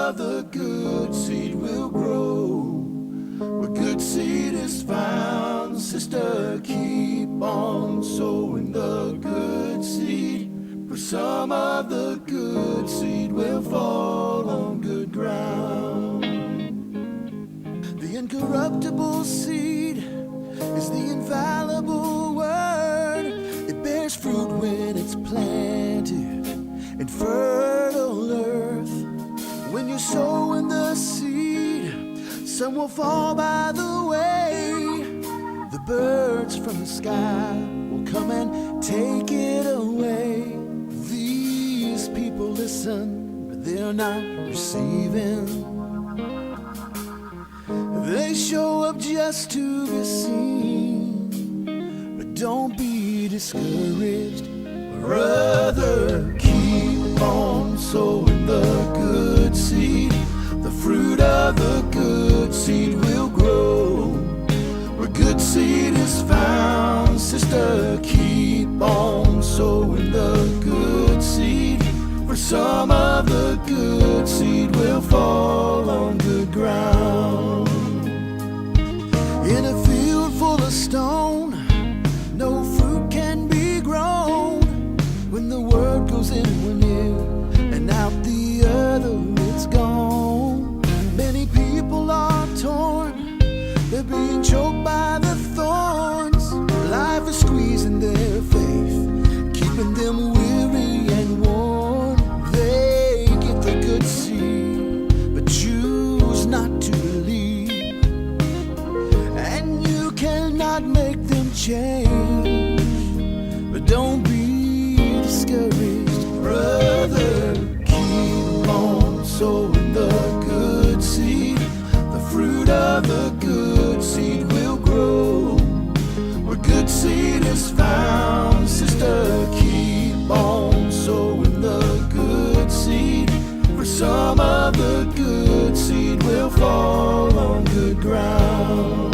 of the good seed will grow. Where good seed is found, sister, keep on sowing the good seed. For some of the good seed will fall on good ground. The incorruptible seed is the infallible word. It bears fruit when it's planted in fertile earth. When you're sowing the seed, some will fall by the way. The birds from the sky will come and take it away. These people listen, but they're not receiving. They show up just to be seen, but don't be discouraged, brother. Keep on sowing the good seed. The fruit of the good seed will grow. Where good seed is found, sister, keep on sowing the good seed. For some of the good seed will fall on good ground. In a field full of stone, no fruit can be grown. When the word goes in one ear and out the other, it's gone. Many people are torn, they're being choked by the thorns. Life is squeezing their faith, keeping them weary and worn. They get the good seed, but choose not to believe. And you cannot make them change, but don't be discouraged, brother. Keep on sowing the good seed. The fruit of the good seed will grow. Where good seed is found, sister, keep on sowing the good seed. For some of the good seed will fall on good ground.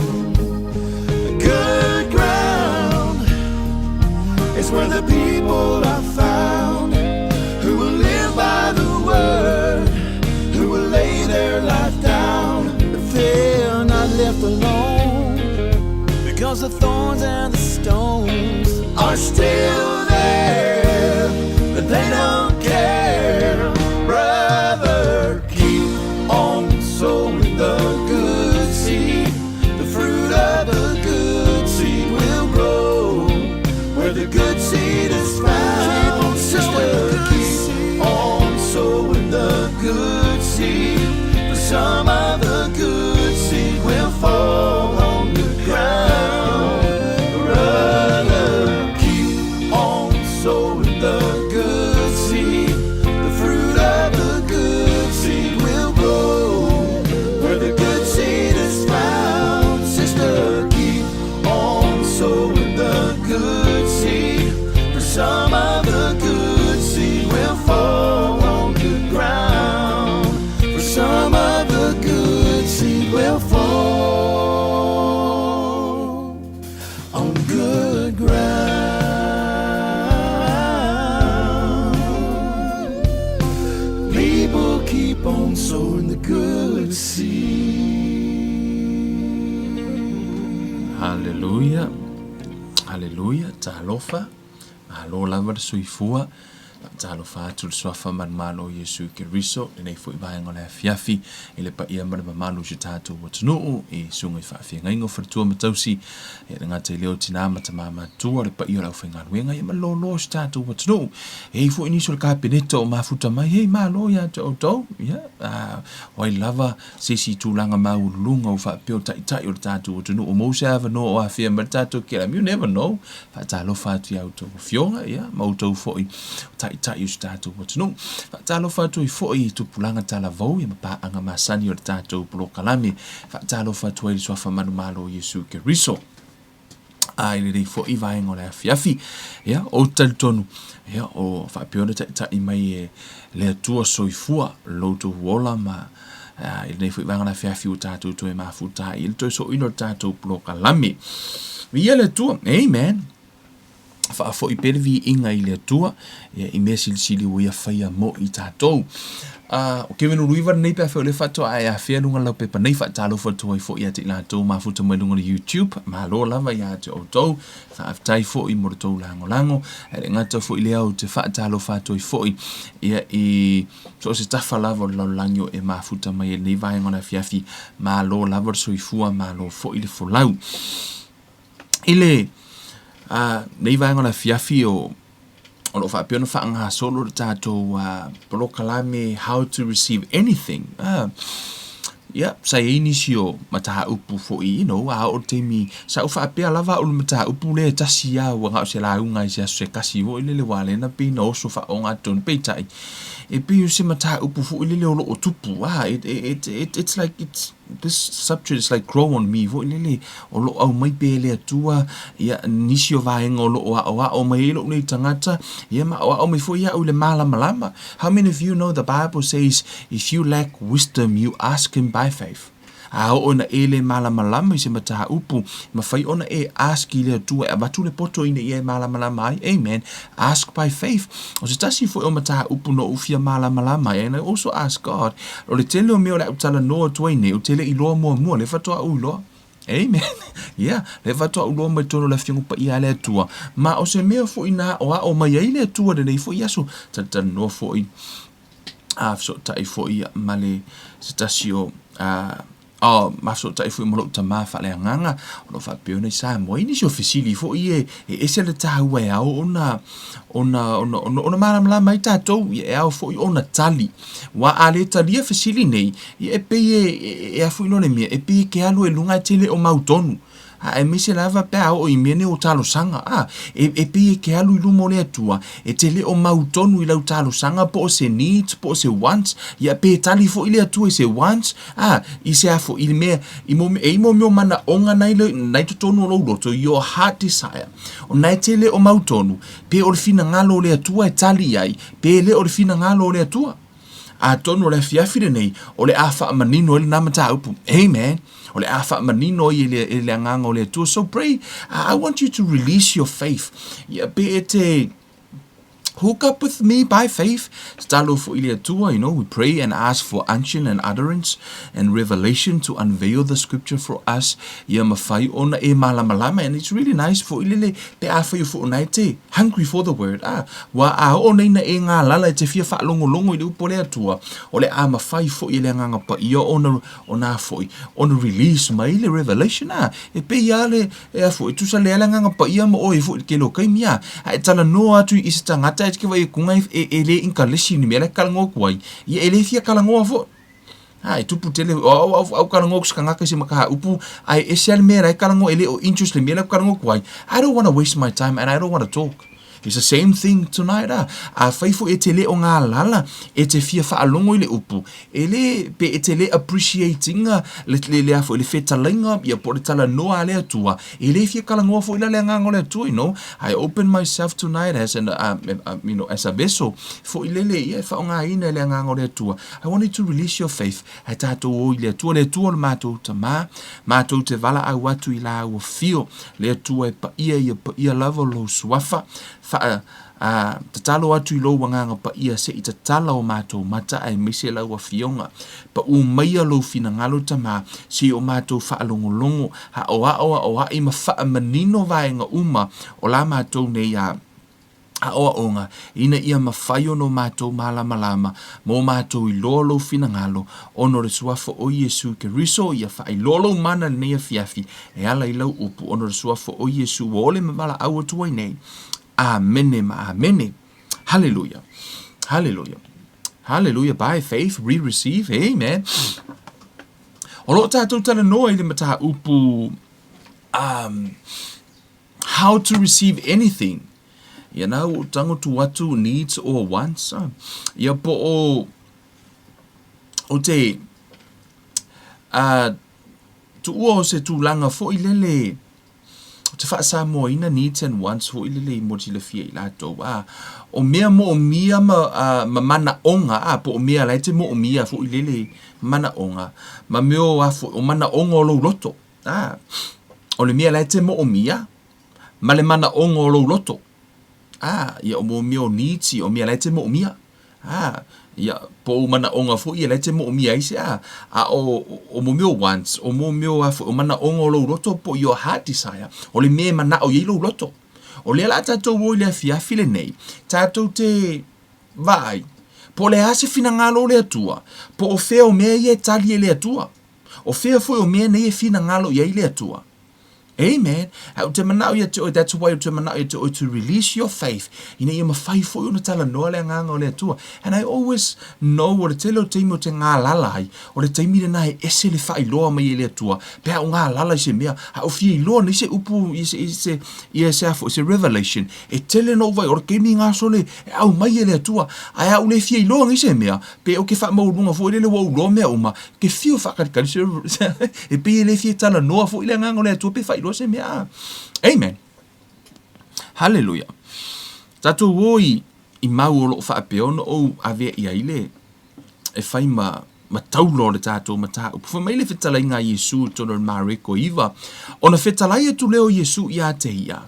Good ground is where the people are found, who will live by the word, who will lay their life down. But they're not left alone, because the thorns and the stones are still there, but they don't care. Brother, keep on sowing the good seed. The fruit of the good seed will grow. Where the good seed is found, sister, keep on sowing the good seed. For some of the good seed will fall on good ground. Brother, keep on sowing the good seed. The fruit of the good seed will grow. Where the good seed is found, sister, keep on sowing the good seed. For some of the good seed will fall on good ground. For some of the good seed will fall on good ground. People keep on sowing the good seed. Hallelujah. Hallelujah. Talofa. Alo lava suifua. Talofa atu swafa manmalo Yesu Kiriso. Nei fo ibai ngona fiafi. Ile pa ia mana mamalo shitatu watunu. E sunga ifafi ngaingo fartua matausi. E ngata ileo tina matamama tua. Le pa ia lau whenga ruenga. E malolo shitatu watunu. E fo iniso kapineto o mafuta mai. Hei malo ya te oto. Wai lava sisi tūlanga maulunga o whapeo tai o tatu watunu. O mose ava no o afia matatu KLM. You never know. Talofa atu ya uto fionga. Mautou fo i tai statu watunu. Talo fatu I foi tu pulanga tala vau ya mapaanga masani o tatu pulo kalami. Talo fatu I swafa manumalo Yesu Kiriso. Ai le fo I vai ngole fiafi. O taltonu. O fapiona tai mai le tua soifua loto wola ma ile fo I vai ngole fiafi o tatu to e mafuta il to so ino tatu pulo kalami. Via le tua. Amen. fo I pere vi inga I le tua I mea sili o ia whaia mo I tātou. O ke wenu ruiwa nei pia wheo le whatua ai a whea lunga lau pepa nei whaatalo whatua I fo I ati lātou mafuta mai lunga na YouTube, ma lo lava I ati o tau, whaaftai fo I mora tau lango, e ngata fo I lea o te whaatalo whatua I fo ia I so se tafa lava o lau langio e mafuta mai e nei vai ngona fiafi, ma lo lava so I fua, ma lo fo I le folau. Ile, nei vai ngona fiafi o lo fa piano fa nga solo tato polo kalame how to receive anything yeah sa inisio mata upu fo I a o te mi sa fa pe lava o mata upu le tasia wa nga se la unga se se kasi o le wale na pe no so fa onga ton pe tai e pe you se mata upu fo le o tupu it's like it's this subject is like grow on me vo lele o lo au mai pele atua ia nisio vaenga o lo o mai lo nei tangata ia ma o mai fo ia o le malama. How many of you know the Bible says if you lack wisdom you ask him by faith? Ona ele malama se mata upu ma fai ona e ask ile atua e batu le poto ine ia malama amen ask by faith o se tasi fo o mata upu no ufia malama and I also ask God o le tele o me o le utala no toine o tele I lo mo le fatoa u lo amen yeah le fatoa u lo mai tono la fiungu pa ia le atua ma o se mea fo ina o mai ile atua de nei fo iaso tata no fo I so tai fo ia male se tasi o maso tai fu mo ta ma fa le nganga lo fa pione sa mo ini so fisili fo ie e se le ta we ona mala mai ta to e fo ona tali wa ale tali fisili nei e pe e fu no le mi e pe ke alo e lunga tele o mautonu e mi se lava pe o I mene o talo sanga e pe ke alu I lumo le atua e tele o mautonu I lau talo sanga po se needs po se wants ia pe tali fo ile atua se wants I se afo I me I mo mana onga nai to tonu lo loto your heart desire o nai tele o mautonu pe o fina ngalo le atua e tali ai pe le o fina ngalo le atua a tonu le fiafire nei o le afa manino le namata upu amen o le afa manino le nganga le tu so pray I want you to release your faith ya be it hook up with me by faith. Stalo for ilia tua, we pray and ask for unction and utterance and revelation to unveil the scripture for us. Ia mawhai ona e malamalama, and it's really nice for ilile te awhai for unaite, hungry for the word. Wa a ona ina e ngā lala e te fia wha longo I le upole atua, o le a mawhai for ile nganga pa ia ona foi, ona release ma ile revelation e pe ia le e a foi, tusa le ala nganga pa ia ma o e foi ke lo kaimia, e tala no atu I se tangata ke vai kunga e le inkalesi ni mele kalango kwai ia ele fia kalango fo ai tu putele au kalango skanga ke se maka upu ai esial mera kalango ele o interest le mele kalango kwai I don't want to waste my time and I don't want to talk. It's the same thing tonight. A faifo e tele o ngā lala e te fia whaalongo I le upu. E le pe e tele appreciating le afo le whetalinga ia po le tala noa le atua. E le fia kalangoa fo ila le ngango le atua, I open myself tonight as an, as a vessel fo ilele ia whaonga ina le ngango le atua. I want you to release your faith. Hai tātou o le atua le mātou ta mātou te vala au atu I la au fio le atua e pa ia lava lo suafa. Tatalo atu I lo wanganga pa ia se I tatala o mātou mata ai mise lau a fionga pa maia lo fina ngalo tama si o mātou whaalongolongo ha oa I ma wha manino vaenga uma o la mātou nei a onga ina ia mawhaio no mātou malama mo mātou I lolo fina ngalo ono re suafo o Yesu ke riso ia wha I lolo mana nei a fiafi e ala I lau upu ono re suafo o Yesu o ole mawala au atuai nei. Amen. Hallelujah. By faith we receive. Amen. Olo tātou tala noa I le mataha upu how to receive anything. Tango tu watu needs or wants. Ia po o te tu ua o se tūlanga fo I lele te whaasa mo ina needs and wants fo ilele I moti le fia I lato. O mea mo o mia ma mana onga, po o mea lai te mo o mia fo ilele mana onga. Ma meo o mana onga o lo loto. O le mea lai te mo o mia, ma le mana onga o lo loto. ia o mo mio niti o mia lete mo mia. Ia po mana onga fo ia lete mo mia ise o mo mio wants o mo mio o mana onga lo roto po your heart desire o le me mana o ye lo roto o le la tatou o le afia file nei tatou te vai po le ase fina ngalo le atua po o feo me ye tali le atua o feo fo o me nei fina ngalo ye le atua. Amen. That's why to release your faith. You know, you're faith for you tala no le nganga le tua. And I always know what te lo te mo te ngā lalai o le te mire nai ese le fai loa mai le tua. Pea o ngā lalai se mea o fie loa ni se upu se revelation. E tele no vai o ke mi ngā sole au mai le tua. Ai au le fie loa ni se mea. Pe o ke fa mo lunga fo le wo lo mea uma ke fio fa ka e pe le fie tala no fo le nganga le tua pe fai se mea. Amen. Hallelujah. Tatou woi I mau o lo fa peono o ave ia ile e fai ma taulo le tatou mata. Fa mai le fetala nga Yesu tono mariko iva. Ona fetala ia tu leo Yesu ia te ia.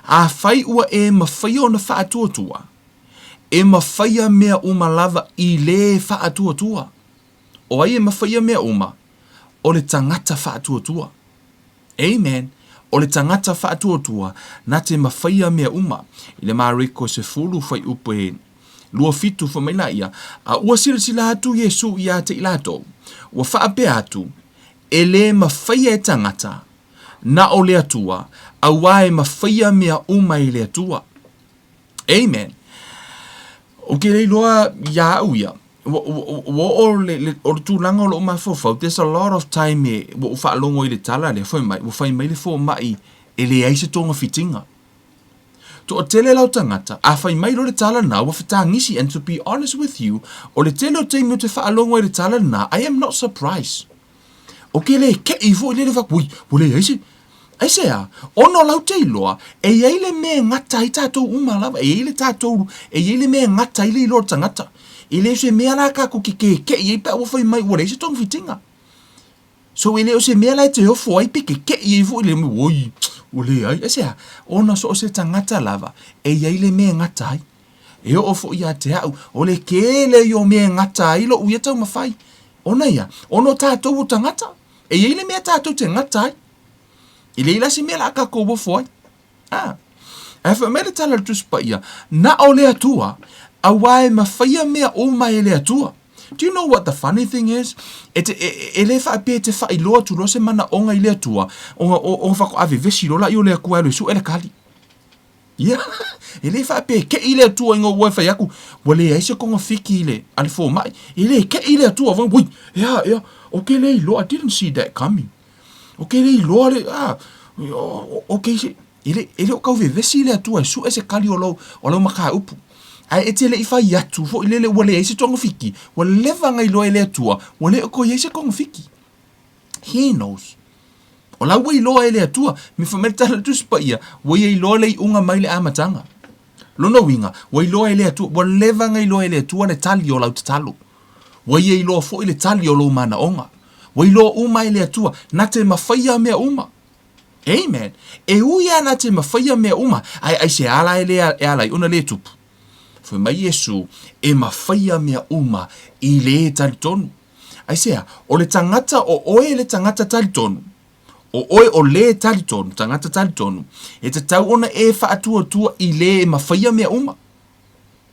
A fai ua e ma fai ona fa atuatua. E ma fai mea uma lava I le fa atuatua. O ai e ma fai mea uma o le tangata fa atuatua. Amen. O le tangata whaatuatua, na te mawhaia mea uma. I le mariko se fulu whai upe lua fitu whamaila ia. A ua sila atu Yesu ia te ilato. Ua whaape atu, e le mawhaia e tangata, na o le atua, a wae mawhaia mea uma I le atua. Amen. O ke le loa ia au ia. O tūlanga o lo mawhawhau, there's a lot of time wo whaalongo I le tala le whai mai le fo mai e le aise tonga fitinga. To o tele lau tangata, a whai mai lo le tala na wa whatangisi, and to be honest with you, o le tele o teimi o te whaalongo I le tala na, I am not surprised. O ke le ke I fo I le whakui, wo le aise, aise ono lau te iloa, e eile me ngata I tātou umalawa, e eile tātou, e eile me ngata I le ilo tangata. I le se mea la ka ko ke I pa o fai mai ore se tong fitinga. So i le o se mea la te ofo ai pe ke I fo le mo oi. O le ai ese ona so se tangata lava e ia le me ngata ai. E o fo ia te au o le ke le yo me ngata ai lo uia tau mafai. Ona ia ono tātou tangata e ia le me tātou te ngata ai. I le ila se mea la ka ko bo fo ai. E fa mele tala tus pa ia na o le atua a wae mawhaia mea o mai le atua. Do you know what the funny thing is? E le wha pe te wha I loa tu rose mana onga I le atua. O whako ave vesi rola I o le akua alo su ele kali. Yeah. E le wha pe ke I le atua ingo ua whai aku. Wa le eise konga whiki I le ale fo mai. E le ke I le atua. Wui, yeah. Okay le I loa. I didn't see that coming. Okay le I loa le. Okay se. E le o kau vesi le atua. Su ese kali o lau maka upu. Ai e tele I whai atu, fo I lele wale eise tonga whiki, wale lewa ngai loa ele atua, wale o ko eise konga whiki. He knows. O la wei loa ele atua, mi whamere tala tuspa ia, wei ei loa lei unga mai le amatanga. Lona winga, wei loa ele atua, wale lewa ngai loa ele atua le tali o lau te talo. Wei ei loa fo ile tali o lau mana onga. Wei loa uma ele atua, na te mawhaia mea uma. Amen. E uia na te mawhaia mea uma, ai se ala ele alai, una le tupu. Foi mai Yesu e mawhaia mea uma I le talitonu. Ai sea, o le tangata o oe le tangata talitonu. O oe o le talitonu, tangata talitonu. E te tau ona e whaatua tua I le e mawhaia mea uma.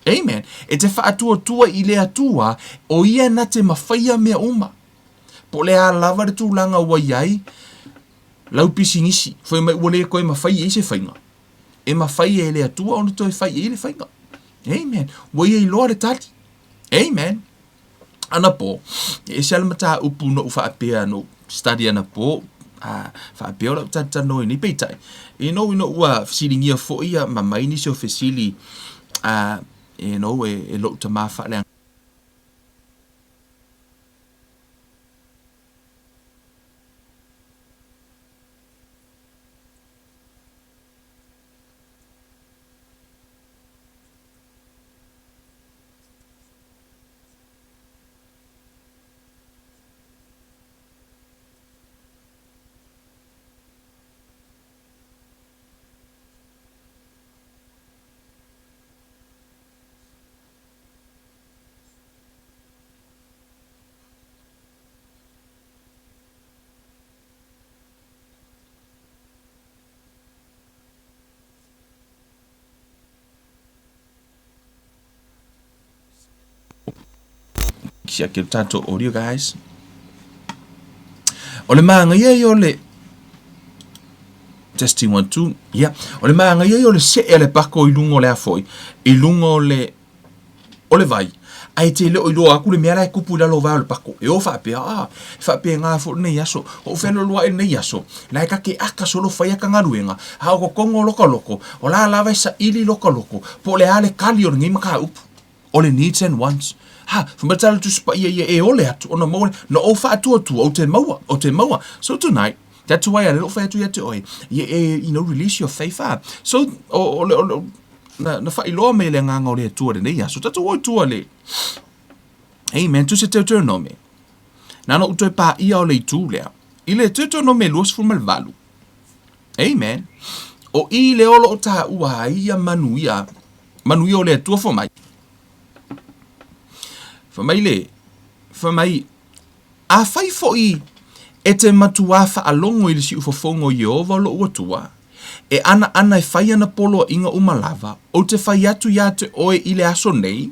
Amen. E te whaatua tua I le atua o ia na te mawhaia mea uma. Po le a lava re tūlanga ua iai, lau pisi nisi. Foi mai ua le koe mawhaia I se whainga. E mawhaia e le atua ona toi whaia I le whainga. Amen. Wai ei loa le tali. Amen. Ana po. E se alamata upu no whaapea no study ana po. Whaapea ora tata no ni peitai. E no ino ua fisiringia fo ia mamaini se o fesili e no e lo tamafa le sia ke tato audio guys. O le maanga ia o le testing 1 2. Yeah. O le maanga ia o le se e le pako i lungo le afoi. I lungo le o le vai. Ai te le o ilo aku le mea e kupu la lo vai o le pako. E o whapea, whapea ngā fo nei aso. O wheno lua e nei aso. Lai ka ke aka solo whaia ka ngaruenga. Hao ko kongo loka loko. O la lawa sa ili loka loko. Po le ale kali o ngai maka upu. O le needs and wants. Whamatala tu spa ia e ole atu. Ona maule. No o wha atua tua. O te maua. O te maua. So tonight, that's why a little wha atu ia te oi. You know, release your faith. So, na whailoa me le nganga o le atua le nei aso. Tatu oi tua le. Amen. Tu se te teo no me. Nana utoi pa ia o le itu lea. I le te teo no me luas fumal valu. Amen. O i le olo o ta ua ia manuia. Manuia o le atua fo mai. Famai, a fai foi e te matua fa alongo i le si ufofongo Yehova lo uatua, e ana e fai ana polo inga umalava, o te fai atu ya te oe i le aso nei,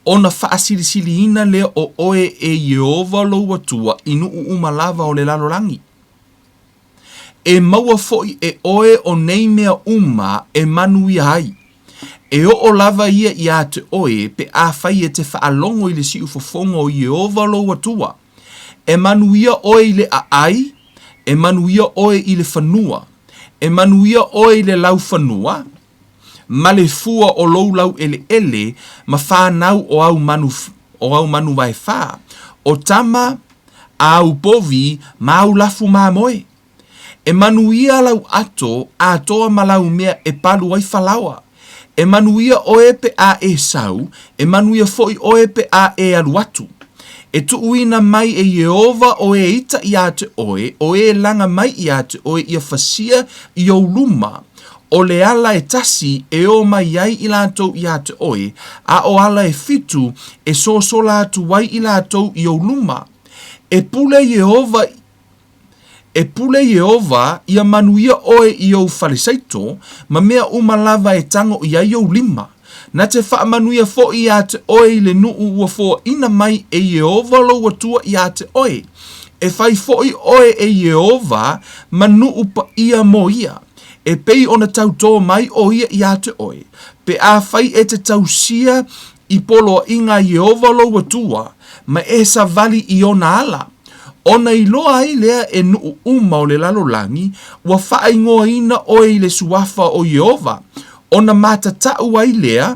o na fa asilisili ina le o oe e Yehova lo uatua inu umalava o le lalorangi. E maua foi e oe o nei mea e manui ai. E o lava ia ia te oe pe a fai e te whaalongo i le si ufofongo o Yehova lo watua. E manuia oe i le ai, e manuia oe i le whanua, e manuia oe i le lau whanua, ma le fua o lou lau ele, ma whanau o au manu vai wha, o tama a au povi ma au lafu ma moe. E manuia lau ato a toa malau mea e palu ai whalawa. E manuia oe pe a e sau, e manuia foi oe pe a e aluatu. E tuuina mai e Yehova o e ita i ate oe, o e langa mai i ate oe i a fasia i o luma, o le ala e tasi e o mai ai i latou i ate oe, a o ala e fitu e so la atu wai i latou i o luma. E pule Yehova ia manuia oe i o farisaito, ma mea umalava e tango i ai o lima. Na te wha manuia fo i a te oe i le nuu ua fo ina mai e Yehova lo watua i a te oe. E fai fo i oe e Yehova manu upa ia mo ia. E pei ona tau tō mai o ia i a te oe. Pe a fai e te tau sia i polo inga Yehova lo watua, ma e sa vali i ona ala. Ona i loa ai lea e nuu uma o le lalolangi, ua wha ingoa ina oe i le suafa o Yehova. Ona matatau ai lea,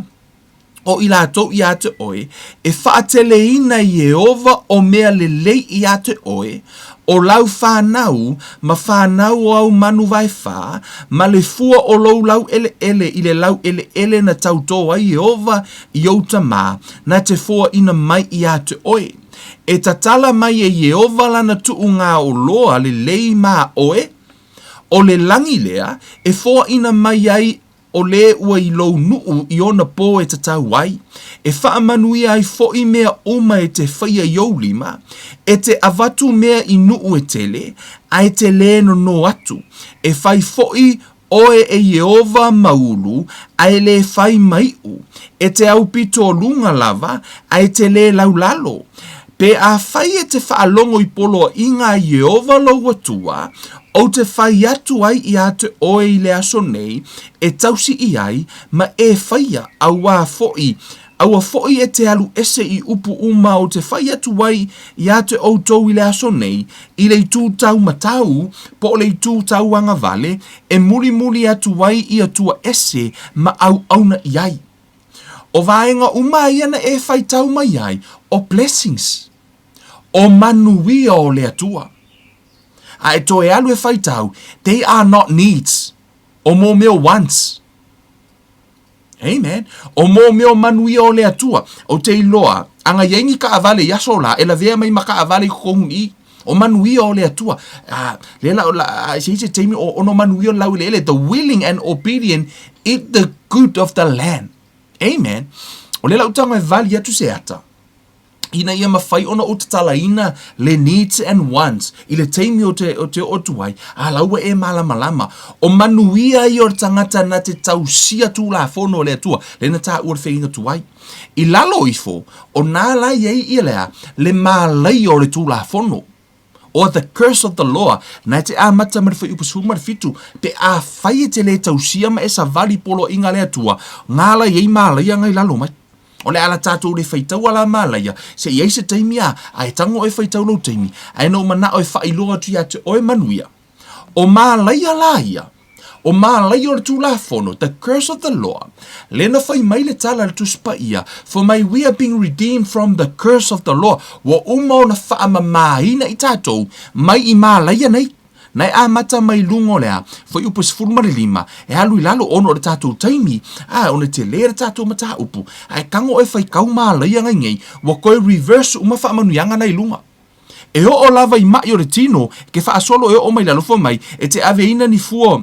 o i latou i ate oe, e whaatele ina i Yehova o mea le lei i ate oe, o lau whanau, ma whanau o au manu vai wha, ma le fua o lou lau ele i le lau ele na tautoa ai Yehova i outa mā, na te fua ina mai i ate oe. E tatala mai e Yehova lana tuu ngā o loa le lei mā oe, o le langi lea, e fua ina mai ai o le ua i lou nuu i ona pō e tatau ai. E whaamanui ai fo i mea uma e te whaia iolima, e te avatu mea i nuu e tele, a e te le no atu. E whai fo i oe e Yehova maulu, a e le whai maiu, e te au pito lunga lava, a e te le laulalo. Pe a whai e te whaalongo i polo i ngā Yehova lo watua, o te whai atu ai i ate oe i le aso nei, e tausi i ai, ma e whaia aua foi e te alu ese i upu uma o te whai atu ai i ate o tau i le aso nei, i le tū tau matau, po le tū tau anga vale, e muli atu ai i atua ese, ma au auna i ai. O vaenga uma i ana e whai tau mai ai, o blessings. O manuia o le atua. A e to e alu e whaitau, they are not needs. O mō meo wants. Amen. O mō meo manuia o le atua. O te iloa, anga yengi ka avale yaso la, e la vea mai maka avale kukongi. O manuia o le atua. Se ise teimi o no manuia lau le the willing and obedient eat the good of the land. Amen. O le lau tanga e vali atu se ata. ina ia mawhai ona o te talaina le needs and wants i le teimi o te otuai a laua e malama o manuia i o tangata na te tausia tu la fono o le atua le na ta ua whenga tuai i lalo ifo o nā lai ei i lea le malai o le tu la fono or the curse of the law na te a mata mar whai upasu mar fitu pe a whai te le tausia ma e sa vali polo inga le atua ngā lai ei malai ngai lalo mai o le ala tātou le whaitau ala mālaia, se iei se teimi a e tango e whaitau lau teimi, ai no mana o e whailoa tu ia te oe manuia. O mālaia la ia, o mālaia o le tū la fono, the curse of the law, le na whai mai le tala le tuspa ia, for may we are being redeemed from the curse of the law, wa umau na whaama māina i tātou, mai i mālaia nei, nai a mata mai lungo lea, foi upu sifurumare lima, e alu i lalo ono o le tātou taimi, one te lera tātou mata upu, ai kango e whai kau mālaia ngai ngei, wa koe reverse uma wha manuianga nei lunga. E o lava i mai o le tino, ke wha asolo e o mai lalo mai, e te aveina ni fua,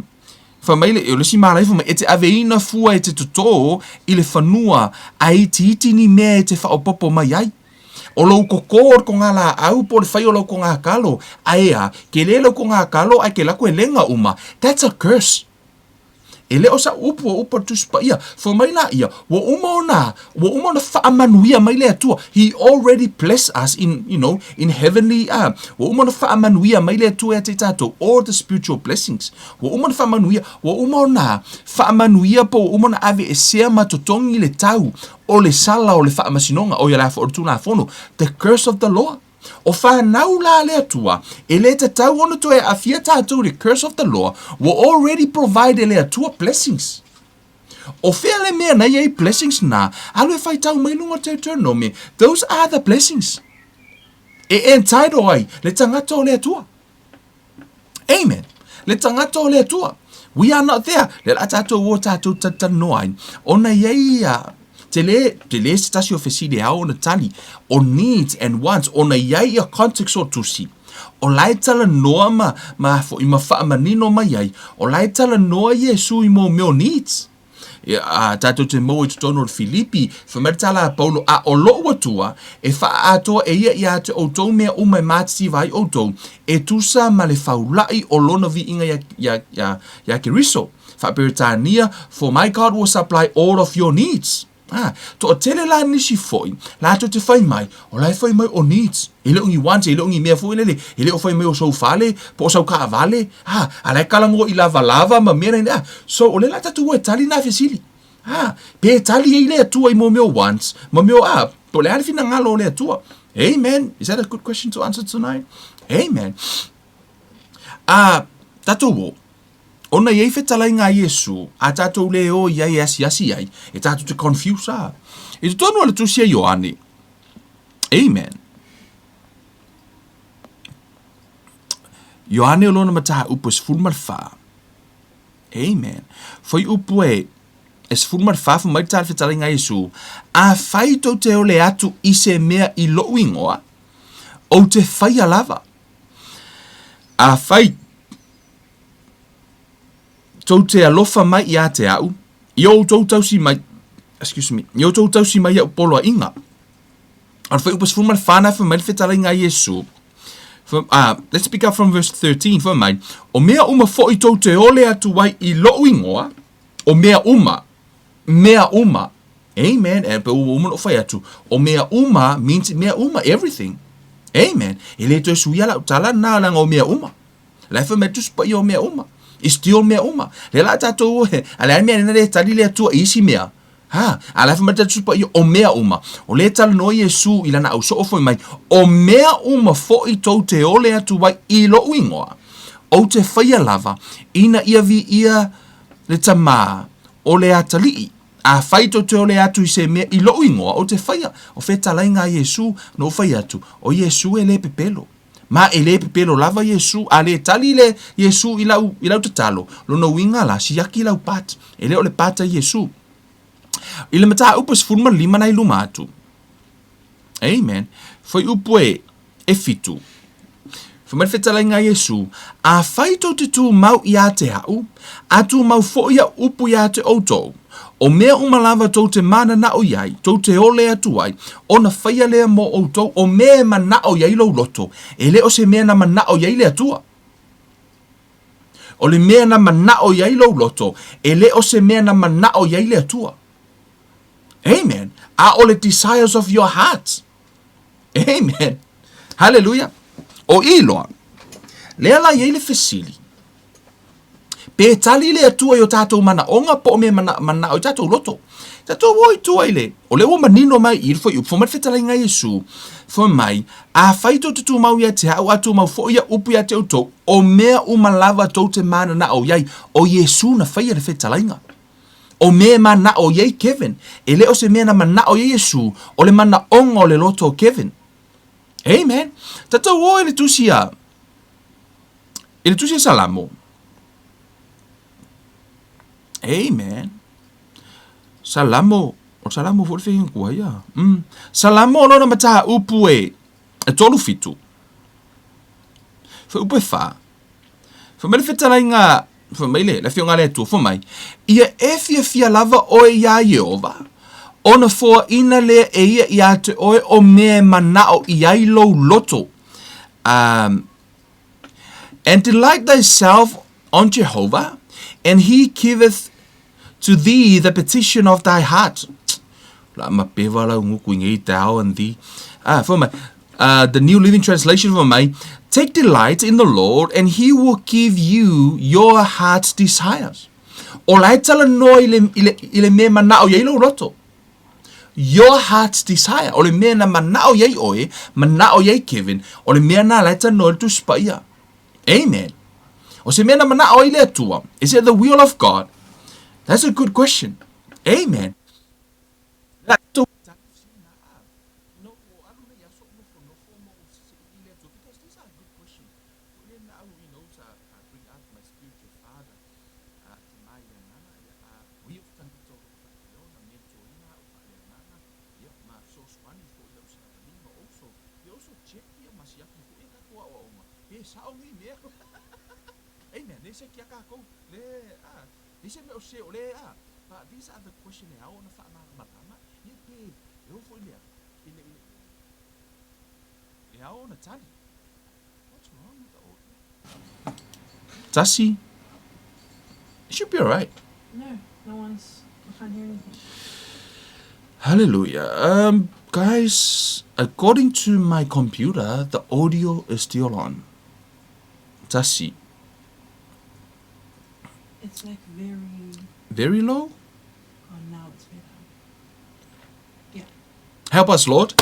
wha mai le, e o le si mālai mai, e te aveina fua e te totoo, i le whanua, ai ti iti ni mea e te wha o popo mai ai. O lau kokor ko ngā la au po le whai o lau ko ngā kalo. Aea, ke le lau ko ngā kalo ai ke lako e lenga uma. That's a curse. E le o sa upa tuspa ia. For mai la ia, wa uma na whaamanuia mai le atua. He already blessed us in, in heavenly, wa uma na whaamanuia mai le atua e te tato. All the spiritual blessings. Wa uma na whaamanuia, wa uma na whaamanuia po, uma na ave e sea matotongi le tau. O le sala o le whaamasinonga, o ia la o tūna fono. The curse of the law. O whanau la le atua, e le te tau ono to e awhia tātou the curse of the law, will already provide le atua blessings. O whea le mea nei ei blessings na, alu e whai tau mailunga te turno me, those are the blessings. E entitled ai, le tangata o le atua. Amen. Le tangata o le atua. We are not there. Le la tātou o tātou tatanoai. Ona iei te le se tasi o feside au na tali o needs and wants o na iai a context o tusi o lai tala noa ma fo ima wha manino mai ai o lai tala noa Yesu i mo meo needs tātou te mo i tutono o Filipi whameritala a Paulo a o loo atua e wha atoa e ia te outou mea umai mātisi vai outou e tusa ma le whaulai o lona vi inga ya ke riso whaperitania for my God will supply all of your needs. To tele la nisi foi, la to te fai mai, o lai fai mai o needs. Ele ungi wants, ele ungi mea foi lele, ele o fai mai o sau fale, po sau ka vale, alai kalango i lava ma mera ina. So o le la tatu e tali na fesili. Pe tali e le atua i mo meo wants, ma meo to le alifina ngalo le atua. Amen. Is that a good question to answer tonight? Amen. Tatu wo. Ona iei whetalai ngā Yesu, a tātou leo iei asi ai, e tātou te confuse a. E tu tonu ala tusia Ioane. Amen. Ioane o lona mataha upu es fulmar wha. Amen. Foi upu e fulmar wha fu mai tātou whetalai ngā Yesu, a whai tau te ole atu i se mea i lo ingoa, o te whai alava. A whai tau te alofa mai i a te au, i o tau tau si mai, i o tau tau si mai au polo a inga. Ar whai upas fulmar whana wha mai whetalai ngā Yesu. Let's pick up from verse 13, wha mai. O mea uma fo i tau te ole atu wai i lo ingoa, o mea uma. Amen. E pe uma no whai atu. O mea uma means mea uma, everything. Amen. E le to suia la utala nā langa o mea uma. Lai wha me tuspa i o mea uma. I still mea uma. Le la tātou ale mea nena le tali le atua isi mea. Ala fa mata tsupa i o mea uma. O le tala no Yesu i lana au so ofo mai. O mea uma fo i tau te ole atu wai i lo uingoa. O te whaia lava. Ina ia vi ia le tamā. O le atalii. A whaito te ole atu i se mea i lo uingoa. O te whaia. O whetalai ngā Yesu no whai atu. O Yesu e le pepelo. Ma e le pepelo lava Yesu, a le tali le Yesu i lau te talo. Lono winga la, si yaki lau pat. E le o le pata Yesu. I le mata upas fulma lima nai lumatu. Amen. Foi upu e fitu. Whamai whetalai ngā Yesu, a whaito te tū mau i a te hau, a tū mau fo ia upu i a te outou. O mea umalava tau te mana na o iai, tau te ole atu ai, o na whaia lea mo o tau, o mea mana o iai lau loto, e le o se mea na mana o iai le atua. O le mea na mana o iai lau loto, e le o se mea na mana o iai le atua. Amen. A o le desires of your heart. Amen. Hallelujah. O iloa, lea la iai le fesili. Pe tali le atua yo tātou mana onga po me mana o tātou loto. Tātou woi tua ile. O le o manino mai ir fo mat fetala ngai Yesu. Fo mai a faito tu mau ya te au atu mau fo ya upu ya te uto. O mea umalava tau te mana na o yai. O Yesu na faia le fetala nga. O mea mana o yai Kevin. E le o se mea na mana o yai Yesu. O le mana onga o le loto o Kevin. Amen. Tātou woi le tusia. Ele tusia salamo. Amen. Salamo. O salamo fo le fehing kua ia. Salamo o lona mataha upu e tolu fitu. Fa upu e fa. Fa mele fetala inga. Fa meile. La fionga le atu. Fa mai. Ia e fia lava oe ia Yehova. Ona fo ina le e ia te oe o me manao ia ilo loto. And delight thyself on Jehovah, and he giveth to thee the petition of thy heart. La ma peva la nguku ngai tau and thee. For my, the New Living Translation for my, take delight in the Lord, and he will give you your heart's desires. O lai tala no ile me manao ye lo roto. Your heart's desire. O le mea na manao ye oe, manao ye Kevin, o le mea na lai tala no tu spaya. Amen. O se mea na manao ile atua. Is it the will of God? That's a good question. Amen. Because these are good questions. Now we know bring out my spiritual father. Amen. They say but these are the questions I want to find out. What's wrong with the audio? Tassie? It should be alright. No one's. I can't hear anything. Hallelujah. Guys, according to my computer, the audio is still on. Tassie. It's like very. Very low? Oh, now it's better. Yeah. Help us, Lord.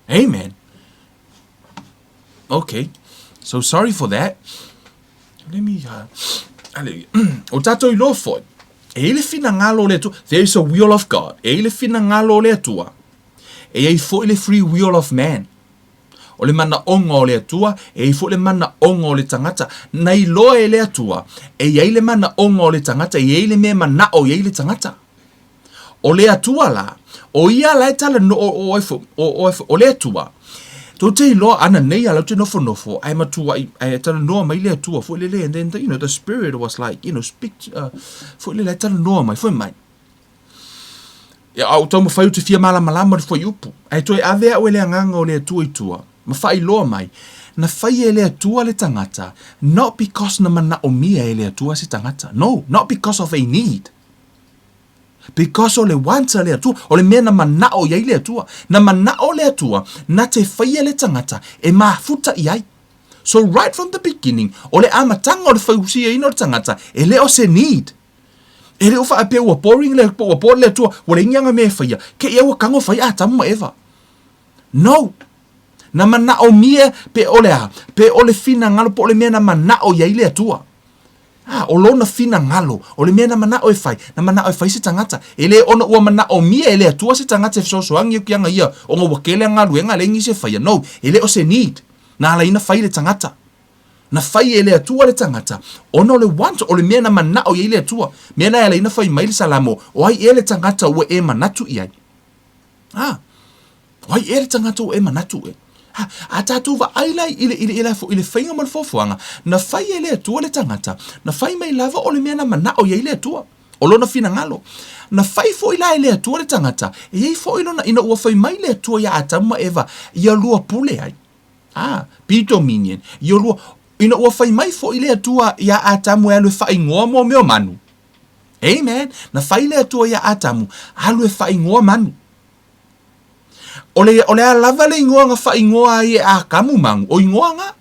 Amen. Okay. So sorry for that. Let me o tato I lo foi. E ele fina ngalo le tu. There is a will of God. E ele fina ngalo le tua. E ei foi le free will of man. O le mana onga o le atua, e ei foi le mana onga o le tangata. Nei loa e le atua, e ei le mana onga o le tangata, e ei le mea mana o ei le tangata. O le atua la, o ia la e tala no o le atua. Tō te loa ana nei ala te nofo, ai matua, ai tala noa mai le atua, foi le and then, the spirit was like, speak, foi le tala noa mai, foi mai. Ya au tau mawhai te fia malama foi upu. Ai toi avea o le anganga o le atua I tua. Mawhai loa mai. Na whai e le atua le tangata. Not because na mana o mia e le atua se tangata. No, not because of a need. Because o le wanta le atua. O le mea na mana o iai le atua. Na mana o le atua. Na te whai e le tangata. E mafuta iai. So right from the beginning. O le amatanga o le whausia ino le tangata. E le o se need. E le ufa ape ua boring le ua por le tua ua le inga me whaia ke ia ua kango whaia atamu eva no na mana o mia pe ole fina ngalo po ole mea na mana o ia ile atua o lona fina ngalo ole mea na mana o e whai na mana o e whai se tangata e le ona ua mana o mia e le atua se tangata e fsosoangi o kianga ia o ngā wakele ngalu e ngā le ingi se whaia no e le o se need na ala ina whai le tangata na whai e le atua le tangata. Ono le want o le mea na manao i le atua. Mea na ele ina whai mai le salamo. O ai e le tangata ua e manatu i ai. O ai e le tangata ua e manatu e. A tātou wa ailai i le whainga mal fofuanga. Na whai e le atua le tangata. Na whai mai lava o le mea na manao i le atua. o lona fina ngalo. Na fai fo ila ele atua le tangata, e ei fo ilona ina ua fai mai le atua ia atama eva, ia lua pule ai. Pito minien, ia lua, ina ua fai mai fo ile atua ia atamu e alue fai ngoa mo meo manu. Amen. Na fai le atua ia atamu, alue fai ngoa manu. Ole a lava le ingoa nga fai ngoa ai a kamu mangu, o ingoa nga.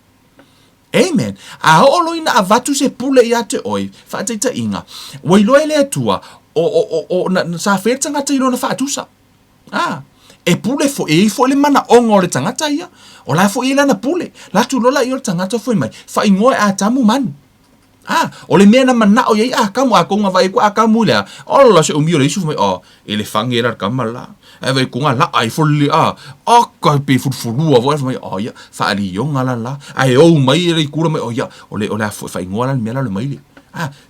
Amen. A olo ina a vatu se pule ia te oi, whaataita inga. Wailoa ele atua, na sa whera tangata ilo na whaatusa. E pule fo, e fo le mana ongo le tangata ia. O la fo ila na pule. La tu lola i o tangata fo mai. Fa ingoe a tamu manu. O le mea na mana o yei a kamu a konga vai ko a kamu lea. O la se umio le isu mai. Ele fangi era kama la. E vai konga la ai fo le a. O ka pe furfurua vo mai. O ya, fa ali yo ngala la. Ai o mai le kura mai. O ya, o le fa ingoe la mea la le mai le.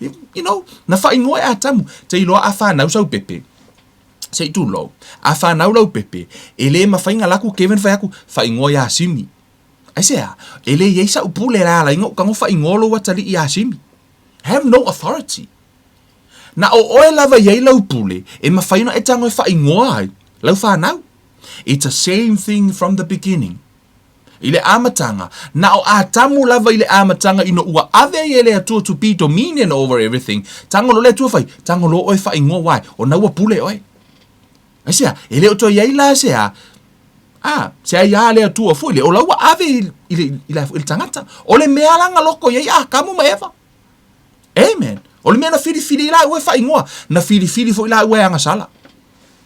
You know, na fa ingoe a tamu. Te iloa a fa na usau pepe. Sei tu lo. A fa na ulau pepe. Ele ma fa inga laku Kevin fa yaku fa ingoe a simi. Ai sea, ele yeisa upule la ingo kango fa ingolo watali i a simi. Have no authority. Na o oe lava yei lau pule, e mawhaina e tango e wha ingoa ai, lau whanau. It's the same thing from the beginning. Ile amatanga, na o a tamu lava ile amatanga ino ua ave ele atua to be dominion over everything, tango lo le atua whai, tango lo oe wha ingoa wai, o na ua pule oe. Asia, ele o to yei la sea, sea ia le atua fu, ile o la ua ave ile tangata, o le mea langa loko yei kamu maeva. Amen. O le mea na fili la ue wha ingoa, na fili fo ila ue anga sala.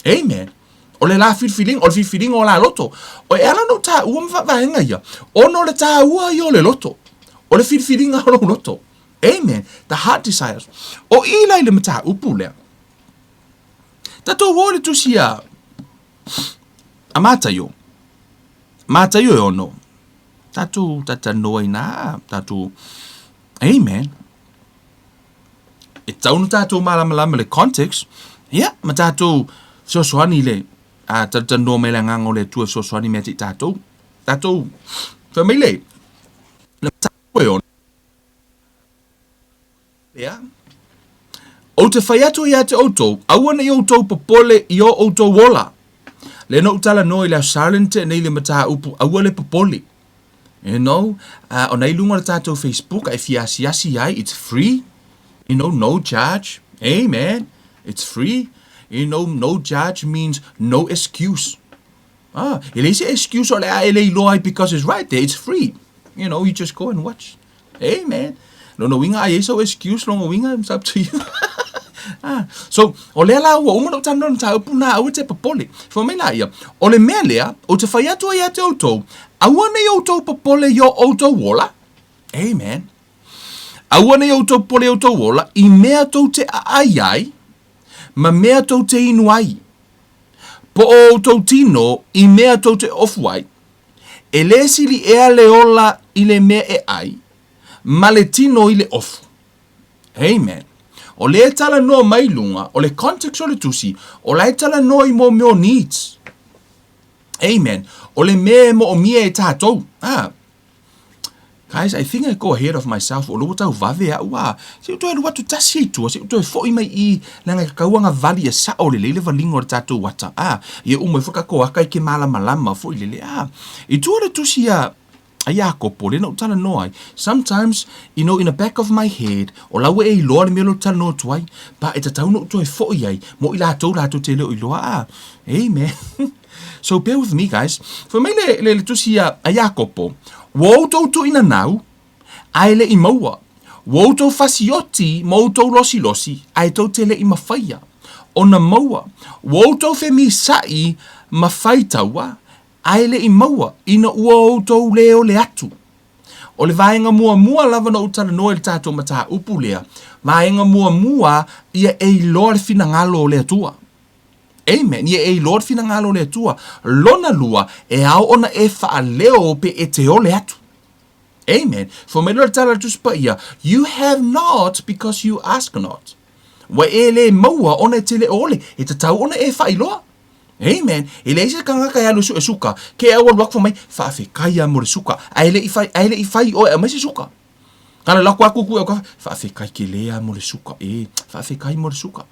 Amen. O le la filifiling, o le filifiling o la loto. O e ala no ta ua mwaenga ia. O no le ta ua i o le loto. O le filifiling o le loto. Amen. The heart desires. O ila ile mta upu lea. Tato wole tu sia. A mata yo. Mata yo e ono. Tato tata noa ina. Tato. Amen. E taunu tato malama le context. Yeah, ma tato sosoani le. Tata no me la ngango le tu sosoani me tato. Tato. Famile. Le tato e ono. Yeah. O te whaiato ia te auto, awana i auto popole i o auto wola. Le no utala no i la silente nei le mata upu awale popole. You know, o nei lunga le tato Facebook, ai fiasi ai, it's free. You know, no charge. Amen. It's free. You know, no charge means no excuse. Ele is excuse or ele loai because it's right there. It's free. You know, you just go and watch. Amen. No winga ai so excuse long winga, it's up to you. So, o le la ua umano tano na tau puna au te papole. Fo me la ia, o le mea lea, o te whaiatua ia te autou, awane i autou papole i o autou wola. Amen. Awane i autou pole autou wola, i mea tau te ai, ma mea tau te inu ai. Po o autou tino, i mea tau te ofuai. E le sili ea le ola i le mea e ai, ma le tino i le ofu. Amen. O le tala no mai lunga, o le context o le tusi, o le tala no i mo meo needs. Amen. O le me mo o mie e tātou. Guys, I think I go ahead of myself. O lo tau vave a ua. Se uto e lua tu tasi e tua, se uto e fo i mai i langa kauanga vali e sa o le leile valingo le tātou wata. Ia umo e whakako aka i ke malama fo i lele. I tua le tusi a Jacopo, le no tala noai. Sometimes, you know, in the back of my head, o lawe e iloa le melo tala no tuai, pa e tatau no tuai fo iai, mo i lato te leo iloa. Amen. So bear with me, guys. For me le tusi a Jacopo, woutou tu ina nau, ai le i maua. Woutou fasioti, moutou losi, ai tau te le i mawhaia. O na maua, woutou fe mi sai, mawhaitaua, ai le i maua, ina ua outou leo le atu. O le vaenga mua lava na utala noe le tātou mata upu lea, vaenga mua ia e loa le fina ngalo le atua. Amen, ia e loa le fina ngalo le atua. Lona lua e au ona e faa leo pe e te o le atu. Amen. For me le tala tuspa ia, you have not because you ask not. Wa e le maua ona e te le ole, e te tau ona e faa iloa. Amen. E le isa kanga kai alu e suka. Ke awa luak for mai, fa fe kai mo le suka. Ai le i fai o e mai se suka. Kala la kwa kuku ka fa fe kai ke lea mo le suka fa fe kai mo le suka.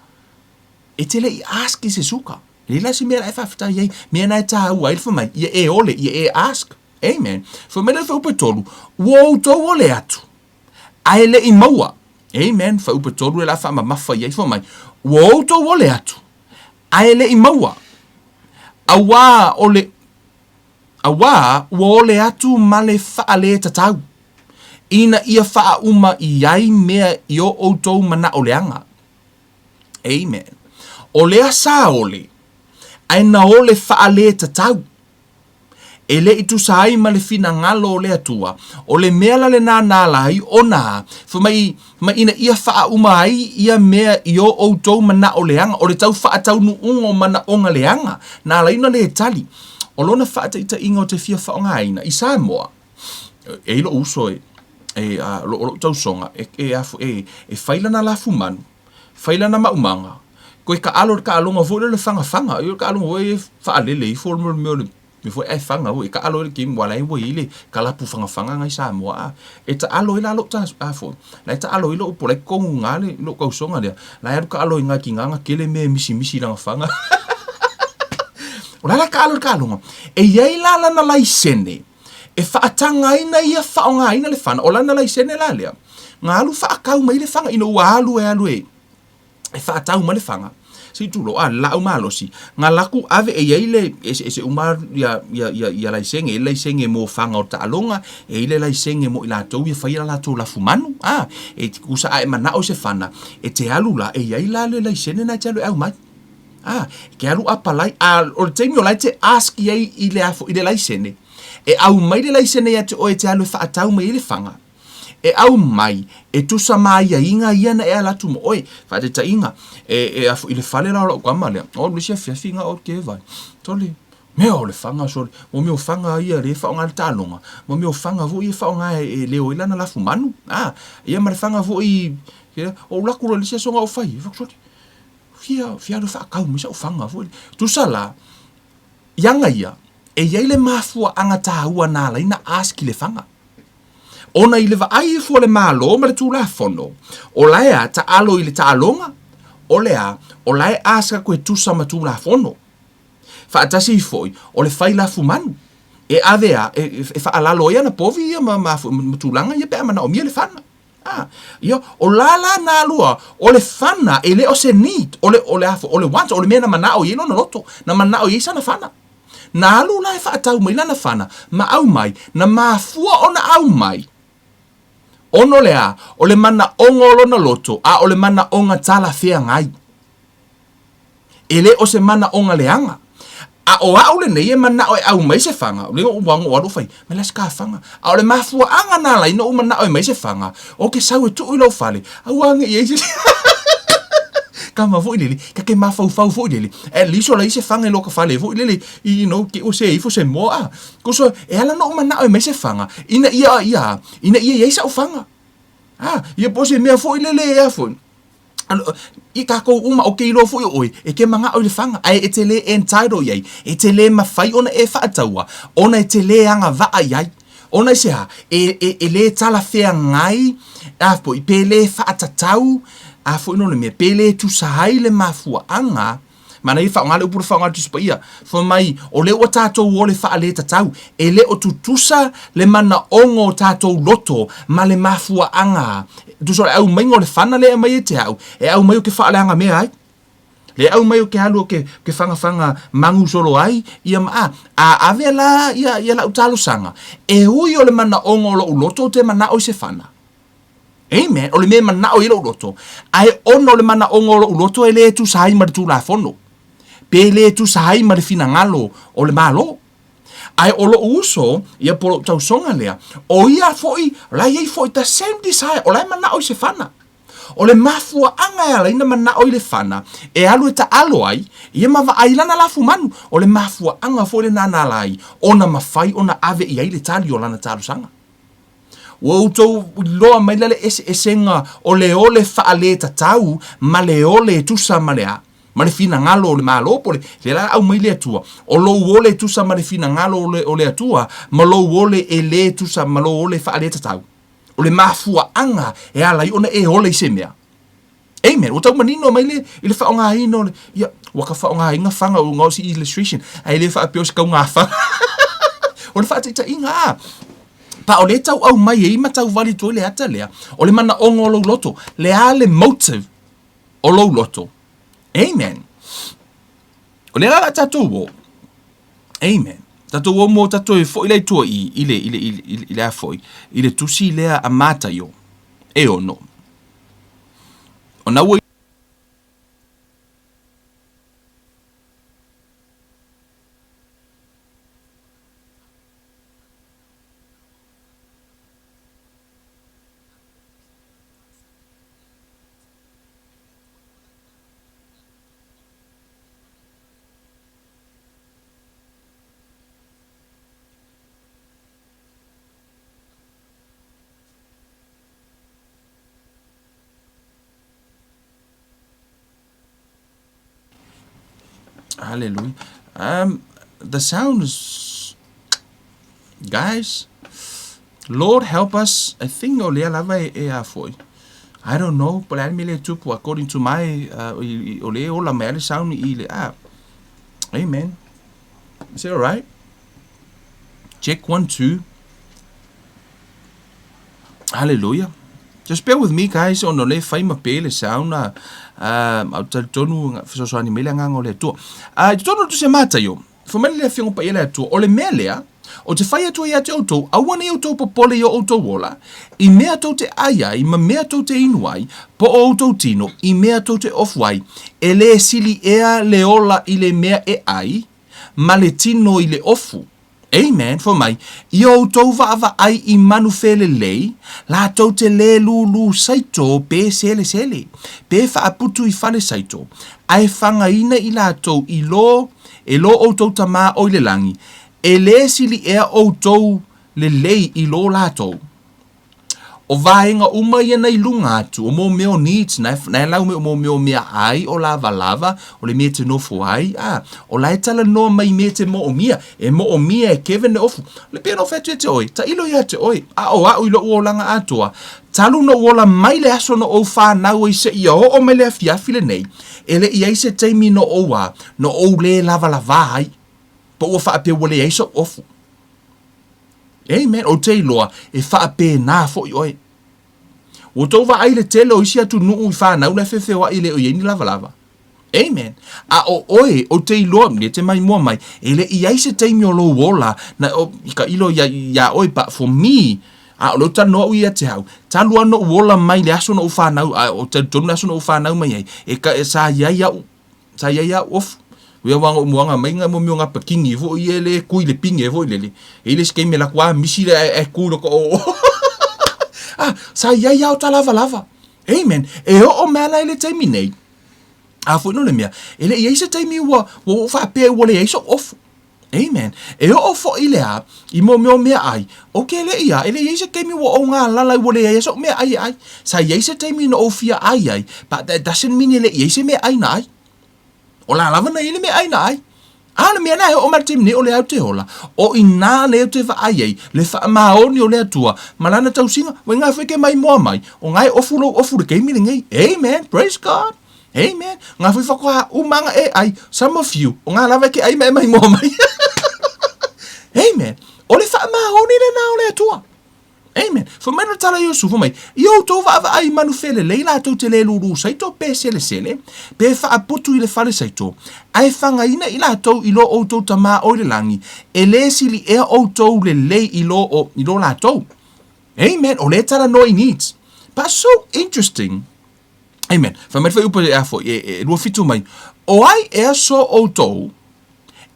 E tele I ask se suka. Le la si mera fa fta ye me na ta wa il mai ye ole ye ask. Amen. Fo me le fa upetolu. Wo to ole atu. Ai le I maua. Amen. Fa upetolu e la fa ma fa ye fo mai. Wo to ole atu. Ai le I maua. Awa ole awa wo ole atu male fa ale tatau. Ina ia faa uma I ai mea I o outou mana oleanga. Amen. Olea sa ole. Aina ole faa le tatau. Ele itu sai ma le fina ngalo ole atua. Ole mea la le nā lai ona. Ma ina ia faa uma ai ia mea I o outou mana oleanga. Ole tau faa tau nu ungo mana onga leanga. Nā lai na le tali. Olona faa ta ita ingo te fia faa onga aina. I Samoa. E ilo uso lo tau songa faila na lafu manu faila na maumanga ko ka alonga vo le fanga yo ka alonga we fa lele I for me foi fanga we ka alo ki wala we ile ka la pu fanga ngai Samoa ta alo ila lo ta fo la ta alo ilo po le ko ngale lo ka songa le la ya ka alo nga ki nga kele me misi la fanga ola ka alonga ye la na laisene e whaatanga ina ia whaonga ina le whana. O lana lai sene la lea. Ngā alu whaakau mai le whanga ina ua alu e. E whaatau ma le whanga. Si tulo lau malosi. Ngā laku ave e yeile e umar ia lai senge. E lai senge mo whanga o ta alonga. E ile lai senge mo ila tau ia whaira la tau la fumanu. E kusa ae mana o se whana. E te alu la e yeila le lai sene na te alu au mai. Ke alu apalai. O le teimi o lai te ask yei ile lai sene. E au mai le laisene ia te oe te alu whaatau mai le whanga. E au mai, e tusa mai a inga ia na e alatu mo oe, whaate ta inga. E afu i le whale la ora ukama lea. O lusia whiawhinga o ke vai. Tole, mea o le whanga sori. Mo meo whanga ia le whaonga le tālonga. Mo meo whanga vo i whaonga e leo ilana lafu manu. Ia ma le whanga vo i, o lakura lisia songa o whai. Sori, fia le whaakau misa o whanga vo i. Tusa la, ianga ia, e yeile mafua anga tahua nā lai na aski le whanga. Ona I le wa ai fua le malo ma le tūla fono. O laea ta alo I le ta alonga. O lea, o lae aska koe tusa ma tūla fono. Whaatasi I foi, o le whai la fumanu. E avea, e whaalalo ia na povi ia ma tūlanga ia pēa mana o mia le whana. Ia, o lala nā lua, o le whana, e le o se need, o le want, o le mea na mana o ino na loto, na mana o isa na whana. Na alu lai whaatau mai lana whana, ma au mai, na mafua o na au mai. Ono lea, o le mana ongo na loto, o le mana onga tala whea ngai. Ele o se mana onga leanga. O au le nei e mana o au mai se whanga, o le uwango wadu whai, me las ka whanga. O le mafua anga nā lai, no umana o mai se whanga, o ke sau e tuu ilo whale, au ange i eisi. Kama vo ilele ka ke mafau vo ilele e liso la ise fanga lo ka fale vo ilele ke o se ifo se mo ko so e ala no mana o me se fanga ina ia sa o fanga ia po se me vo ilele e fo I ka ko uma o ke ilo fo oi e ke manga o le fanga ai e tele entitled yai e tele mafai ona e fa ataua ona e tele anga va ai ona se e le tala fea ngai po I pele fa atatau fo ino le me pele tu sahai le mafua anga mana I whaongale upura whaongale tu spaia fo mai o le o tātou o le whaale tatau e le o tutusa le mana ongo tātou loto ma le mafua anga tu so au mai ngole whana le mai e te au mai o ke whaale anga mea ai le au mai o ke halu o ke whanga mangu solo ai ia ma ave la ia la utalo sanga e hui o le mana ongo lo uloto te mana o se whana. Amen. O le me mana o ilo uloto. Ai ono le mana ongo lo uloto e le tu sahai ma tu la fono. Pe le tu sahai ma le fina ngalo o le malo. Ai o lo uso ia polo tau songa lea. O ia foi, la ia foi the same desire. O la mana o se whana. O le mafua anga ala ina mana o le whana. E alu e ta alo ai. Ia mawa ailana la fumanu. O le mafua anga foi le nana lai. Ona mawhai ona ave i ai le tali o lana talu sanga. O tau loa mai lale esenga o le ole whaale tatau ma le ole tusa ma lea. Ma le fina ngalo o le malo pole. Le la au mai le atua. O lo ole tusa ma le fina ngalo o le atua. Ma lo ole e le tusa ma lo ole whaale tatau. O le mafua anga e ala i ona e ole i se mea. Amen. O tau manino mai le i le whaonga ino ia waka whaonga inga whanga o ngau si illustration. Ai le wha pio si kau ngā whanga. O le wha teita inga pa o le tau au mai e ima tau wali tui le ata lea. O le mana ongo o lou loto. Le a le motive o lou loto. Amen. O le ala tatou o. Amen. Tatou o mo tatou e fo i le tua i le a foi. I le tusi lea a mata yo. E o no. O na ua hallelujah. The sound is, guys, Lord help us. I think o lea lava e a foi. I don't know, but I mele tupu according to my o lea o la mele sound I le a. Amen. Is it all right? Check 1 2. Hallelujah. Just bear with me, guys. On the left, find my pale sound. I'll tell you, so ani mele ngang ole tu. Tonu tu se mata yo. For mele le fiong pa ele tu. Ole mele o te whai atua ia te autou, awane autou popole o autou wola, I mea tau te aia, I ma mea tau te inuai, po o autou tino, I mea tau te ofwai, e le sili ea le ola I le mea e ai, ma le tino I le ofu. Amen, for mai, I autou vaava ai I manu fele lei, la tau te le lulu saito pe sele sele, pe whaaputu I fale saito, ai whangaina I la tau I lo, e lo autou tama o le langi, e le sili ea outou le lei I lo latou. O vaenga uma ia nei lunga atu, o mo meo needs, nai lau me o mo meo mea ai o lava lava, o le mea te nofo ai, o lai tala noa mai mea te mo o mia e Kevin ne ofu, le pia no fetu e te oi, ta ilo ia te oi, au ilo uolanga atua, talu no uola mai le aso no o whanau I se ia o mai le afiafile nei, e le ia I se teimi no oa, no o le lava lava ai, po ua whaapea wale eiso ofu. Amen. O te iloa, e whaapea nā fo I oe. O tau wa ai le tele o isi atu nuu I whanau le whewhewa I le o ieni lava lava. Amen. A o oe, o te iloa, le te mai mua mai, e le I aise teimi o lo wola, na o ka ilo ya oe, but for me, a o lo ta no ia te hau, ta lua no wola mai le aso no whanau, o te tonu aso no whanau mai ai, e ka e sa iaia ofu. Wea wanga umuanga mai nga mo nga pakingi vo I ele kui le pinge vo ile ele skei me la kwa misi le e ku no ko sa ia o ta lava amen e o mala ile taimi nei a fo no le mea ele ia se taimi wo fa pe wo le iso off amen e o fo ile a I mo mea ai okay le ia ele ia se kemi wo o nga lala wo le iso me ai sa ia se taimi no ofia ai but that doesn't mean ele ia se me ai na ai o la lava na ile me ai na ai. Ana mea na o martim ni o le au te hola. O ina le te va ai le fa maoni o le atua. Malana tau singa, wa ngai feke mai moa mai. O ngai ofu le keimi ngai. Amen. Praise God. Amen. Ngai fwe whakoha umanga e ai. Some of you. O ngai lava ke ai mai moa mai. Amen. O le fa maoni le na o le atua. Amen. Fa mai no tala Iosu fa mai. Io to va ai manu fele leila to te le lulu saito pe sele pe fa aputu I le fale saito. Ai fanga ina ila to I lo o to tama o le langi. E le sili e o to le le I lo la to. Amen. O le tala no I needs. But so interesting. Amen. Fa mai fa upo e afo e lo fitu mai. O ai e so o to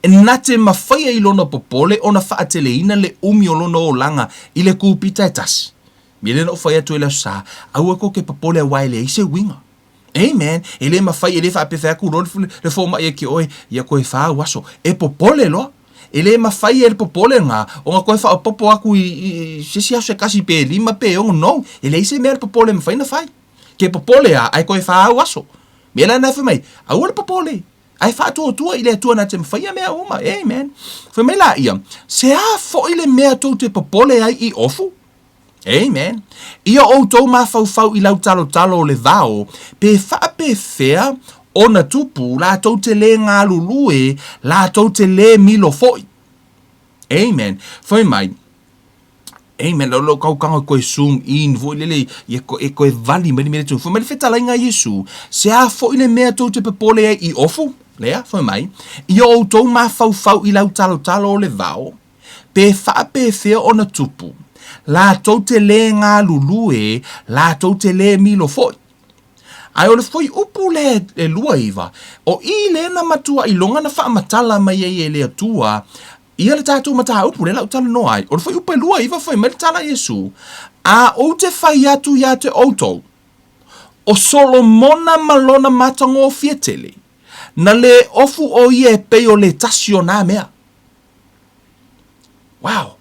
e nate mawhaia I lona popole o na whaateleina le umi o lona o langa I le kūpita e tasi. Mire no whaia tu e la sa, au ako ke popole a waile I se winga. Amen. E le mawhaia e le whaapewhea ku le fōma ia ki oe, ia koe whaa waso. E popole loa. E le mawhaia e le popole ngā, o ngā koe wha popo aku I sisi aso e kasi pe lima pe ongo no. E le ise mea le popole mawhaina whai. Ke popole a, ai koe whaa waso. Mire na whamai, au le popole. Ai fa tua ile tua na te mwhaia mea uma. Amen. Fa me la ia. Se a fo ile mea tau te popole ai I ofu. Amen. Ia o tau mawhau I lau talo le vao, pe whapewhea o na tupu, la tau te le ngā lulue, la tau te le milo foi. Amen. Foi mai. Amen. Lo kau kanga koe zoom in, voi lele, e koe vali, mani mele tu. Foi mai feta lai ngā Yesu, se a foi le mea tau te pepole I ofu, lea, foi mai. Ia o tau mawhau I lau talo le vao, pe whapewhea o na tupu. La tau te le ngā lulue, la tau te le milo foi. Ai o le foi upu le lua iwa. O I le na matua I longa na whaamatala mai e le atua, ia le tātou mataha upu le lau tala no ai. O le foi upu lua iwa foi mai tala Yesu. A o te whai atu ia te outou. O Solomona malona matango fietele. Na le ofu o ia e peo le tasio nā mea. Wow.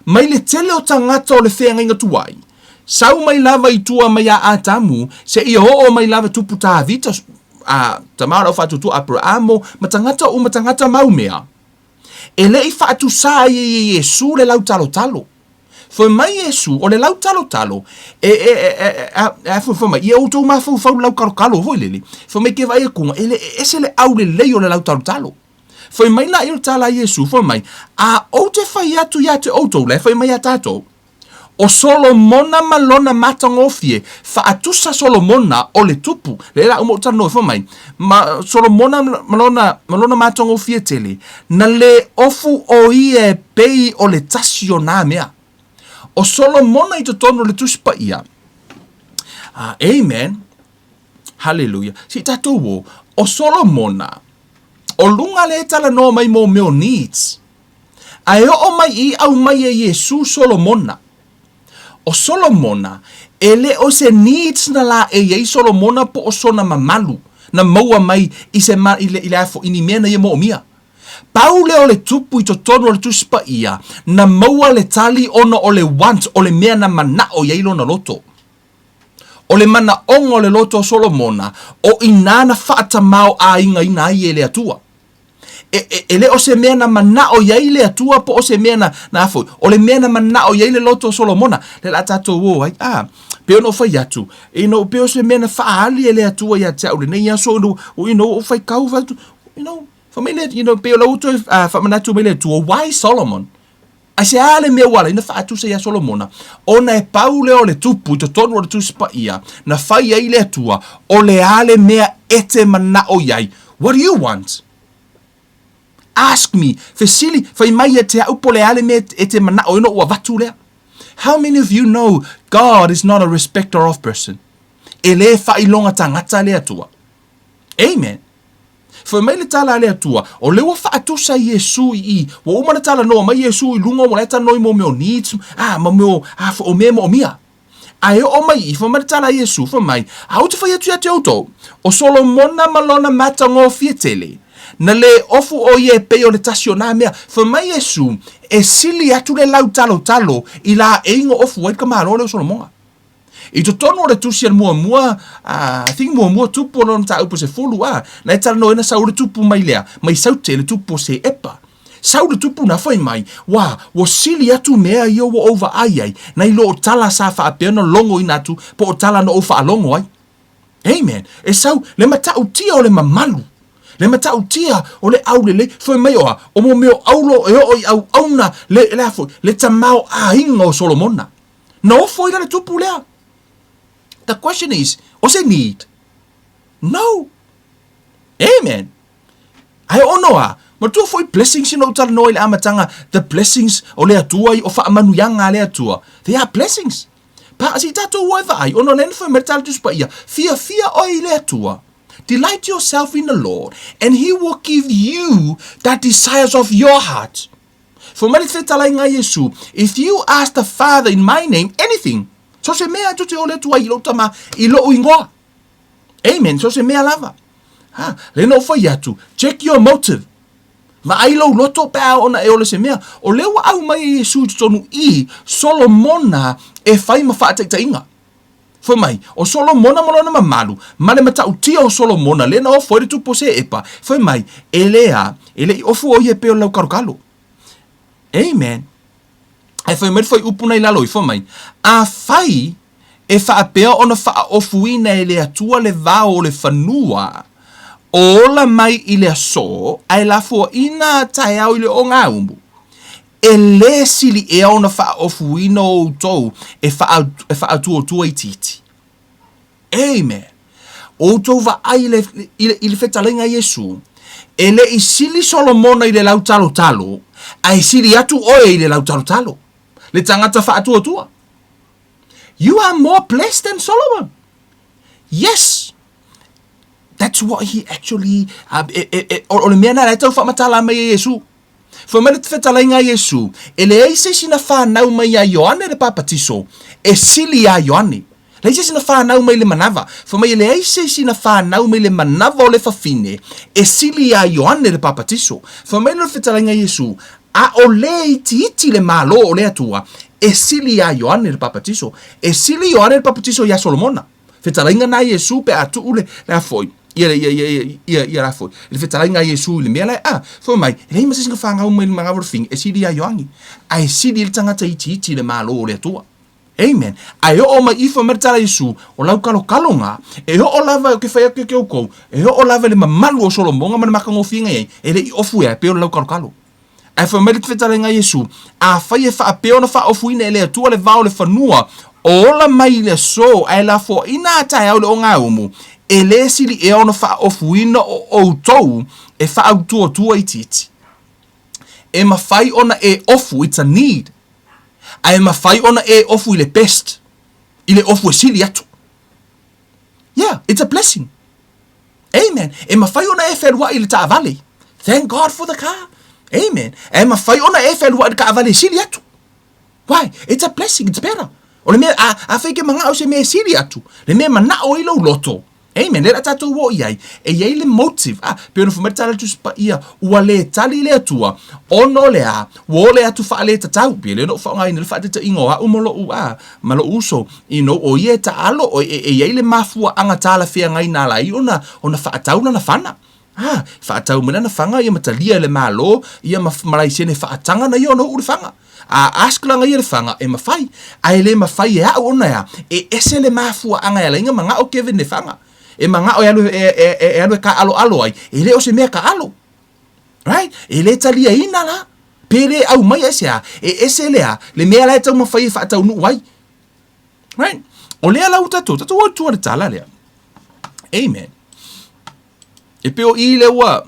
Mai le tele o tangata o le whenga inga tuai. Sau mai lava I tua mai a atamu, se I ho o mai lava tupu tā vita tamara o whatutu Abrahamo, matangata o matangata maumea. E le I whatu sa Yesu le lau talo. Foi mai Yesu, o le lau talo, foi mai, I auto mawhau lau kalo voi lele. Foi mai ke vai e kunga, se le au le lei o le lau talo. Foi mai la il tala Yesu, foi mai, a o te whai atu ia te auto le, foi mai a tātou. O Solomona malona matangofie, whaatusa Solomona o le tupu, le la umo tano foi mai, Solomona malona matangofie tele, na le ofu o ie pei o le tasio nā mea. O Solomona I te tono le tuspa ia. Amen. Hallelujah. Si tātou o Solomona, o lunga le tala no mai mo meo needs. Ai o mai I au mai e Yesu Solomona. O Solomona, ele o se needs na la e yei Solomona po o sona mamalu. Na maua mai I se ma I le afo ini mea na ye mo o mia. Paule o le tupu I to tono le tuspa ia. Na maua le tali ona o le want o le mea na mana o yei lo na loto. O le mana ongo le loto o Solomona. O inana whaata mau a inga ina I ele atua. Ele o se mea na mana o yei le atua po o se mea na afo. O le mea na mana o yei le loto o Solomona. Le la tato wo ai. Peo no whai atu. Peo se mea na whaali ele atua ia te au le nei aso. O whai kau vatu. For me, peo la uto whamanatu me le tua. Why Solomon? Ai se ale mea wala ina whaatu se ia Solomona. Ona e paule o le tupu I to tonu o le tuspa ia. Na whai ai le atua. O le ale mea ete mana o iai. What do you want? Ask me. Fesili, whai mai e te aupo le ale mea ete mana o ino ua vatu lea. How many of you know God is not a respecter of person? E le whai longa tangata le atua. Amen. Foi mai le tala le atua, o lewa whaatusa Yesu I, wa umana tala noa, mai Yesu I lunga o leta noi mo meo needs, ma meo, o mea mo o mia. Ai o mai, foi mai le tala Yesu, foi mai, au te whai atu ia te auto, o Solomona malona matango fietele, na le ofu o ie pe o le tasio nā mea, foi mai Yesu, e sili atu le lau talo, I la e ingo ofu wai ka maro le o Solomona. I to tono le tusi al mua, I think mua tupu no ta upo se fulu, na e tala no ena sau le tupu mai lea, mai saute le tupu se epa. Sau le tupu na fai mai, wo sili atu mea I o over ai, na I lo o tala sa wha apea no longo ina atu, po o tala no o wha alongo ai. Amen. E sau, le matau tia o le mamalu. Le matau tia o le au le, fai mai oa, o mo meo aulo e o I au auna, le tamau a ingo Solomona. No foi le tupu lea. The question is, what's a need? No. Amen. Ai onoa, ma tua foi blessings ino tala noi le amatanga, the blessings o le atua I o whaamanuyanga le atua. They are blessings. Pa asi tato waiva ai, ono len foi mertal tuspa ia, fia oi le atua. Delight yourself in the Lord, and He will give you that desires of your heart. For mani te tala inga Yesu, if you ask the Father in my name, anything, so se mea tu te ole tua I lo tama I lo ingoa. Amen. So se mea lava. Le no whai atu. Check your motive. Ma ai lo loto pēa ona e ole se mea. O lewa au mai Yesu tonu I Solomona e whai ma whaataita inga. Foi mai. O Solomona malona mamalu. Mane mata utia o Solomona. Le na o whaere tupo se epa. Foi mai. Ele I ofu o ie peo lau karukalo. Amen. ai whai mai whai upuna I lalo I whamai, a whai e whaapea ona whaofuina e le atua le vao o le whanua, o ola mai I le aso, ai la fua ina tae au I le o ngā umu. E le sili e ona whaofuina o tau e whaatua tua I titi. Amen. O tau va ai I le whetalenga Yesu, e le I sili Solomona I le lau talo talo, ai sili atu oe I le lau talo talo. Le tangata whaatua tua. You are more blessed than Solomon. Yes. That's what he actually... o le mea na rei tau whamatala mai Yesu. Whamere te whetalainga Yesu. E le eise sina whanau mai a Ioane le papatiso. E sili a Ioane. Le eise sina whanau mai le manava. Whamai le eise sina whanau mai le manava o le whawhine. E sili a Ioane le papatiso. Whamai le whetalainga Yesu. A o le iti le malo o le atua. E sili a Ioane le papatiso. E sili Ioane le papatiso ia Solomona. Whetalainga na Yesu pe atu ule le afoi. Ia la foi. Le whetalainga Yesu le mea lai. Fo mai. Rei masasinga whangau mai le mga warwhingi. E sili a Ioangi. Ai sili le tangata iti le malo o le atua. Amen. Ai o mai ifa mertala Yesu. O lau kalo kalonga. E o lava ke whai ake ke o kou. E o lava le mamalu o Solomonga mana makangofinga ei. E le I ofu ea pe o lau kalo kalo. Ai wha mele te whetalenga Yesu, a whai e wha apeo na wha ofuina e le atua le vao le whanua, o ola mai le so, ai la fo ina atai au le o ngā umu, e le sili e ona wha ofuina o tou, e wha au tua tua I titi. E ma whai ona e ofu, it's a need. Ai ma whai ona e ofu I le best, I le ofu e sili atu. Yeah, it's a blessing. Amen. E ma whai ona e wherua I le taavale. Thank God for the car. Amen. E ma whai ona e whelua ka avale sili atu. Why? It's a blessing. It's better. O le mea, a whaike mga au se mea sili atu. Le mea mana o ilo loto. Amen. Le ratatou wo iai. E iai le motive. Pe ona whamatala tu spa ia. Ua le tali le atua. Ono le a. Wo le atu wha le tatau. Pe le no whaonga ina le wha te ta ingo. Umolo u a. Malo uso. Ino o ie ta alo. O e iai le mafua anga tala fia ngai na lai. Ona whaatau na whana. Whaatau mena na whanga, ia matalia le malo, ia malaisia ne whaatanga na ia ono ure whanga. Asklanga ia le whanga, e mawhai. Ai le mawhai e au ona ea, e ese le mafua anga ea inga mga o Kevin ne whanga. E mga o e alu ka alo ai, e le o se mea ka alo. Right? E le talia ina la. Pele au mai ese a, e ese le a, le mea lai tau mawhai e whaatau nu wai. Right? O lea lau tato o tua le tala lea. Amen. E peo I le ua,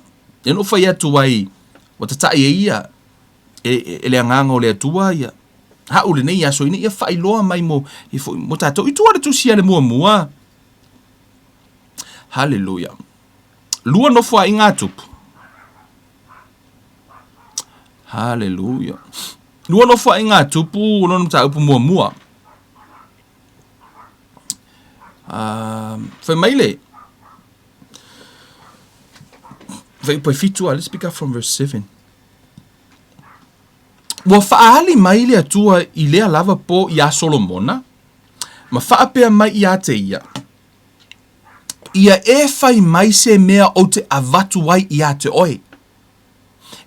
e no whai atu wai, wa tatai e ia, e le anganga o le atua ia. Ha ule nei aso ina ia whai loa mai mo tato. I tua le tusia le mua mua. Hallelujah. Lua no wha inga tupu. Hallelujah. Lua no wha inga tupu, no ta upu mua mua. Whai maile. Let's pick up from verse 7. Wa whaali mai le atua I lea lava po ia Solomona, ma whaapea mai ia te ia. Ia e whai mai se mea o te avatu wai ia te oe.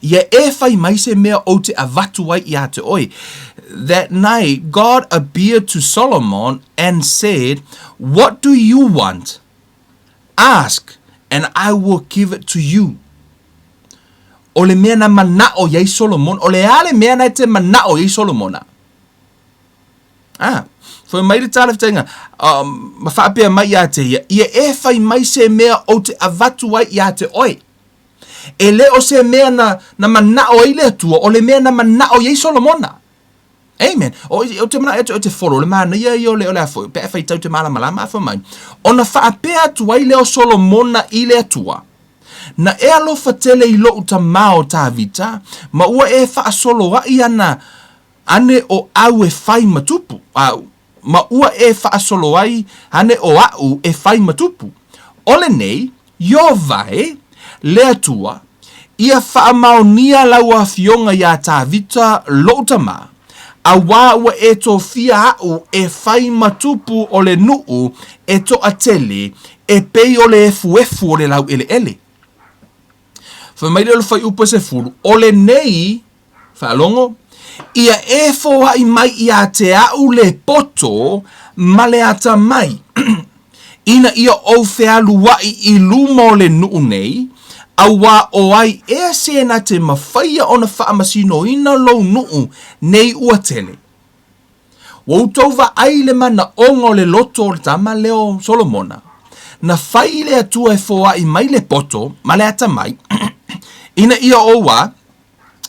Ia e whai mai se mea o te avatu wai ia te oe. That night, God appeared to Solomon and said, "What do you want? Ask, and I will give it to you." O le mea na manao iai Solomon, o le ale mea na te manao iai Solomona. Foi mai le tala whainga, ma whaapea mai ia te ia e whai mai se mea o te avatu wai ia te oe. E le o se mea na manao i le atua, o le mea na manao iai Solomona. Amen. O te mana o te foro, le mana ia i o le afo, pe whai tau te malama lama afo mai. O na whaapea atu ai le o Solomona i le atua. Na e alofa tele I lo uta mao ta vita, ma ua e wha solo wa I ana ane o au e whai matupu. Ma ua e wha solo ai ane o au e whai matupu. Ole nei, yo vai, le atua, ia wha maonia lau a fionga ia ta vita lo uta ma. A wā ua e to fia au e whai matupu o le nuu e to atele e pei o le efu o le lau ele. Fa mai le fai upa se furu. O le nei, whaalongo, ia e foa I mai ia te au le poto ma le ata mai. Ina ia o fealu wai I luma o le nuu nei, a wā o ai e se na te mawhaia o na whaamasino ina lo nuu nei ua tele. Wautou wa ai le mana ongo le loto o le tama leo Solomona. Na whai le atua e foa I mai le poto, ma le ata mai, ina ia o wā,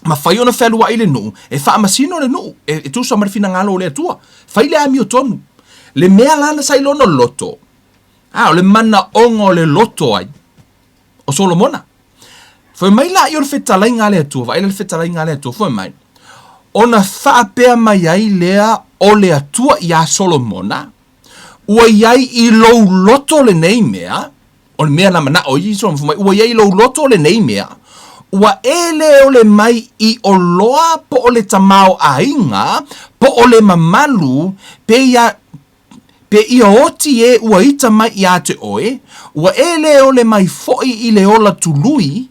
ma whai o na whelua I le nuu, e whaamasino le nuu, e tusa marifina ngalo o le atua. Whai le ami o tonu. Le mea lana sailono loto. O le mana ongo le loto ai. O Solomona. Foi mai la I o le whetalai ngā le atua, vai le whetalai ngā le atua, foi mai. Ona whaapea mai ai lea o le atua I a Solomona, ua iai I lou loto le nei mea, o le mea na mana o I Solomona, foi mai, ua iai I lou loto le nei mea, ua ele o le mai I o loa po o le tamao a inga, po o le mamalu, pe ia oti e ua ita mai I a te oe, ua ele o le mai foi I le ola tului,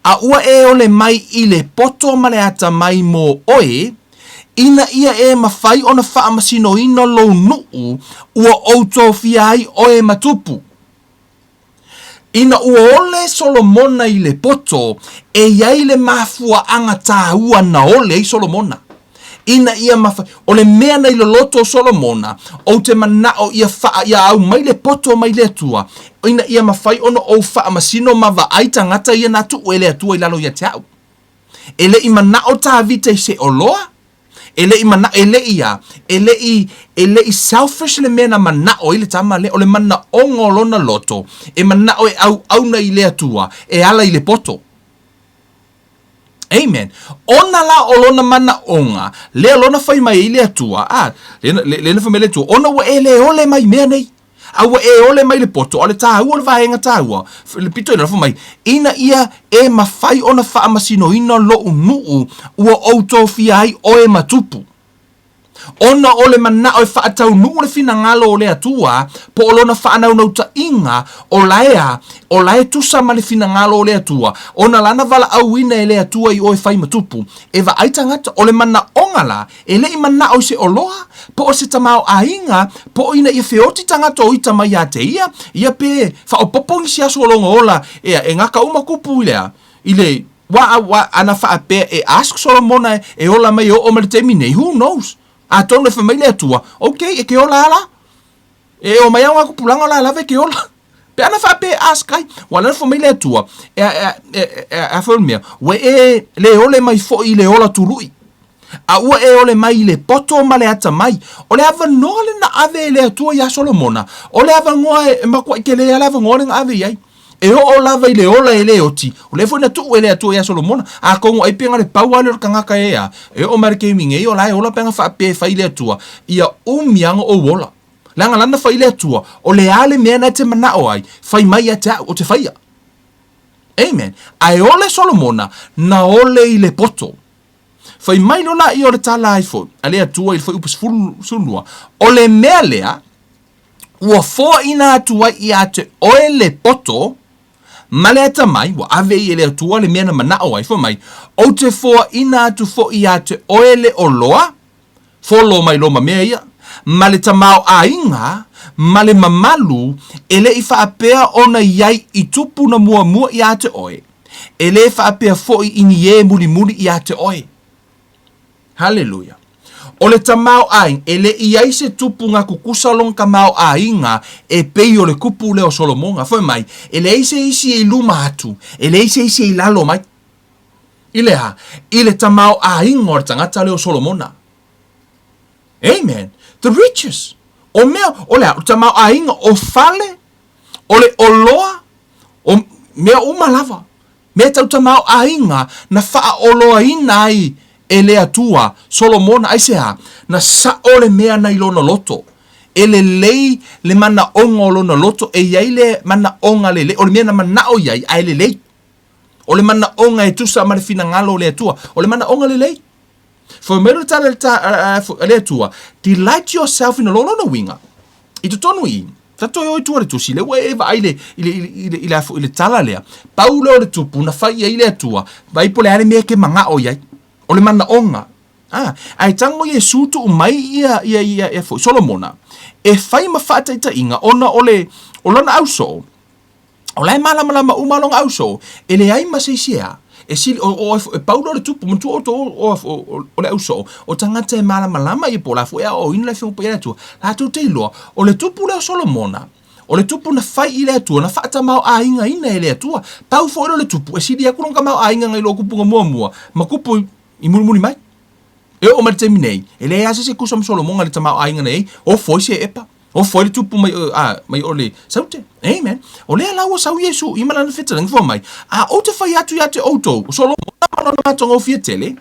a ua e o le mai I le poto ma le ata mai mo oe, ina ia e mawhai o na whaamasino ina lo nuu, ua outo fia ai oe matupu. Ina ua ole Solomona I le poto, e iai le mafua anga tāua na ole I Solomona. Ina ia mawhai, o le mea na I le loto Solomona, o te manao ia au mai le poto mai le atua, ina ia mawhai ono o whaamasino mawa aita ngata ia natu o ele atua I lalo ia te au. Ele I manao tā vita I se oloa, ele I selfish le mena mana o ile tama le o le mana ongo lona loto e mana o au na ile atua e ala ile poto. Amen. Ona la o lona mana onga le lona fai mai ile atua le na famele tu ona wa ele ole mai mea nei awa e ole mai le poto ole ta u le vaenga ta u le pito le fai mai ina ia e mafai ona fa masino ina lo unu ua auto fiai o e matupu. Ona ole mana o fa tau nu le fina ngalo ole atua po olona fa na una ta inga o lae tu sa male fina ngalo ole atua ona lana vala au ina ele atua I o e fai matupu e va aita ngata ole mana ongala ele I mana o se oloha po o se tamao a inga po ina I feoti tangata o ita mai ate ia pe fa o popongi si aso olonga ola e ngaka uma kupu ile wa ana fa ape e ask Solomona e ola mai o male temine who knows. A tonu e familia tua. Okay, e ke ola ala. E o mai anga kupulanga la lave ke ola. Pe ana fa pe askai. Wala familia tua. A familia. We le ole mai fo I le ola turui. A ua e ole mai le poto ma le ata mai. Ole ava nole na ave le tua ya Solomona. Ole ava ngoa e makwa ke le ava ngoa nga ave yai. E o lava I le ola e le oti. O le fo na tu ele atua ya Solomona. A kongo ai penga le pauale o kangaka ea. E o marke minge o lai ola penga fa pe fa ile atua. Ia umianga o wola. Langa lana fa ile atua. O le ale mea na te mana o ai. Fai mai ata o te faia. Amen. Ai ole Solomona na ole I le poto. Fai mai lona I o le tala ai fo. Ale atua I fai upus fulua. O le mea lea. Ua fo ina atua I ate oe le poto. Male ata mai, wa ave I ele atua le mena mana o ai fo mai. O te foa ina atu fo I ate oele o loa. Fo lo mai lo mamea ia. Male tamao a inga, male mamalu, ele I whaapea ona iai I tupu na mua I ate oe. Ele whaapea fo I ini e muli I ate oe. Hallelujah. O le tamao aing, ele iai se tupu ngā kukusa long kamao ainga e pei o le kupu leo Solomonga. Foi mai, ele eise isi e luma atu, ele eise isi e lalo mai. Ile ha, ile tamao ainga o le tangata leo Solomona. Amen. The riches. O mea, o lea, o tamao ainga o fale, o le oloa, o mea umalava. Mea tau tamao ainga na faa oloa ina ai ele atua Solomona aisea na sa ole mea na ilona loto ele lei le mana onga o lona loto e iai le mana onga le o le mea na mana o iai a ele lei o le mana onga e tusa ma le fina ngalo le atua o le mana onga le lei for mero tala le atua delight yourself in the lona winga I tu tonu I tato yo tu le tusi le we va ile tala lea paulo le tupu na fai ile atua vai pole ale mea ke manga o iai o le mana onga Ai tango Yesu tu mai ia foi Solomona. E fai mawhata inga ona olana auso. Olai malama umalong auso. Ele ai maseisia. E sili o Paulo le tupu mtu o le auso. O tangata e malama i pola fu o ina le fiu pera tu. La tu te loa. O le tupu le Solomona. O le tupu na fai i le atua, na whaata mau a inga ina e le atua. Pau fo le tupu, e siri a kurunga mau a inga ngai lo kupunga mua. Ma kupu i murumuri mai. E o mali minei. E le asa se kusam Solomon le tamau a inga nei. O foi se epa. O foi le tupu mai o le saute. Amen. O le alawa sau Yesu, i malana whetarang fo mai. A o te whai atu ia te outou. Solomon na malona matonga o fia tele.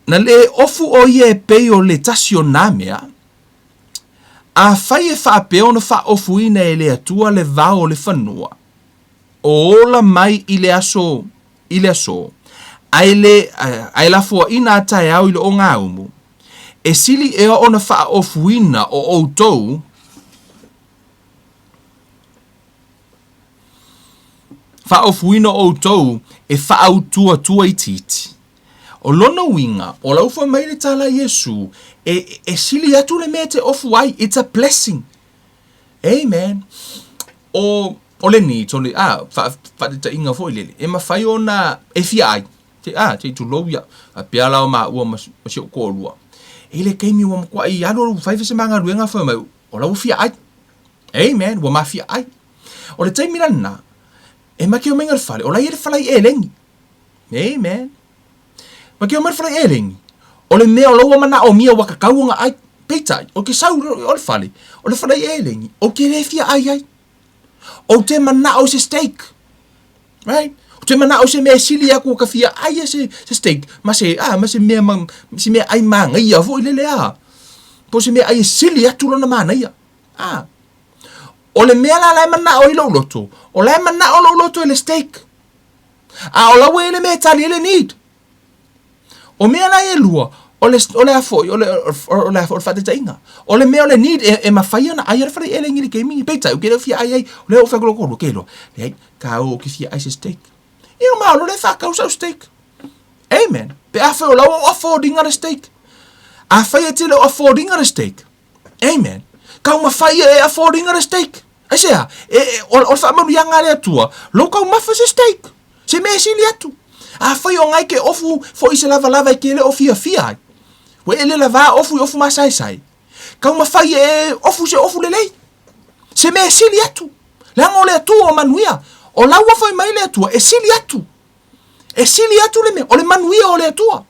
Na le ofu o ie pei o le tasio namea. A fai e whaapeo na wha ofuina e le atua le vao le whanua. O ola mai i le aso. Ai la fua ina atai au i le o ngā umu. E sili e o na wha ofuina o outou. Wha ofuina o outou e wha au tua i titi. O lona winga, o laufa mai le tala Yesu, e sili atu le mea te ofu ai, it's a blessing. Amen. O le ni, tole, whadita inga fo ilele, e mawhai o na e fia ai, te tu louia, a pia lao maa ua masi o kōrua. E le keimi ua mkua i alo whaifa se manga ruenga wha mai, o lau fia ai. Amen, ua maa fia ai. O le taimira na, e maki o menga le whale, o lai e le whalai e lengi. Amen. Ma ke o marwhara e lengi. O le mea o laua mana o mia waka kaunga ai peitai. O ke sau o le whare. O le whara e lengi. O ke refia ai. O te mana o se steak. Right? O te mana o se mea sili aku ka fia ai se steak. Ma se mea ai manga ia vo i lele a. Po se mea ai sili atu lona mana ia. O le mea la lai mana o i lauloto. O lai mana o lauloto i le steak. O laua e le mea tali ele need. O mea la e lua, o le afoi, o le whateta inga. O le mea o le need e mawhai ana, ai ara whare e le ngiri kei mingi, peitai, o kere fia ai, o le o whakolo kolo, kero. Le ai, ka o ki fia ai se steak. I o maa, lo le whakau sau steak. Amen. Pe awhai o lau o affording ara steak. A whai e tele o affording ara steak. Amen. Ka o mawhai e affording ara steak. Ai sea, o whamanu ianga le atua, lo kau mawha se steak. Se mea sili atu. A whai o ngai ke ofu fo i se lava i ke le ofi a fia. We ele lava ofu masai. Kau mawhai e ofu se ofu lelei. Se mea sili atu. Leanga o le atua o manuia. O laua whai mai le atua e sili atu. E sili atu le mea. O le manuia o le atua.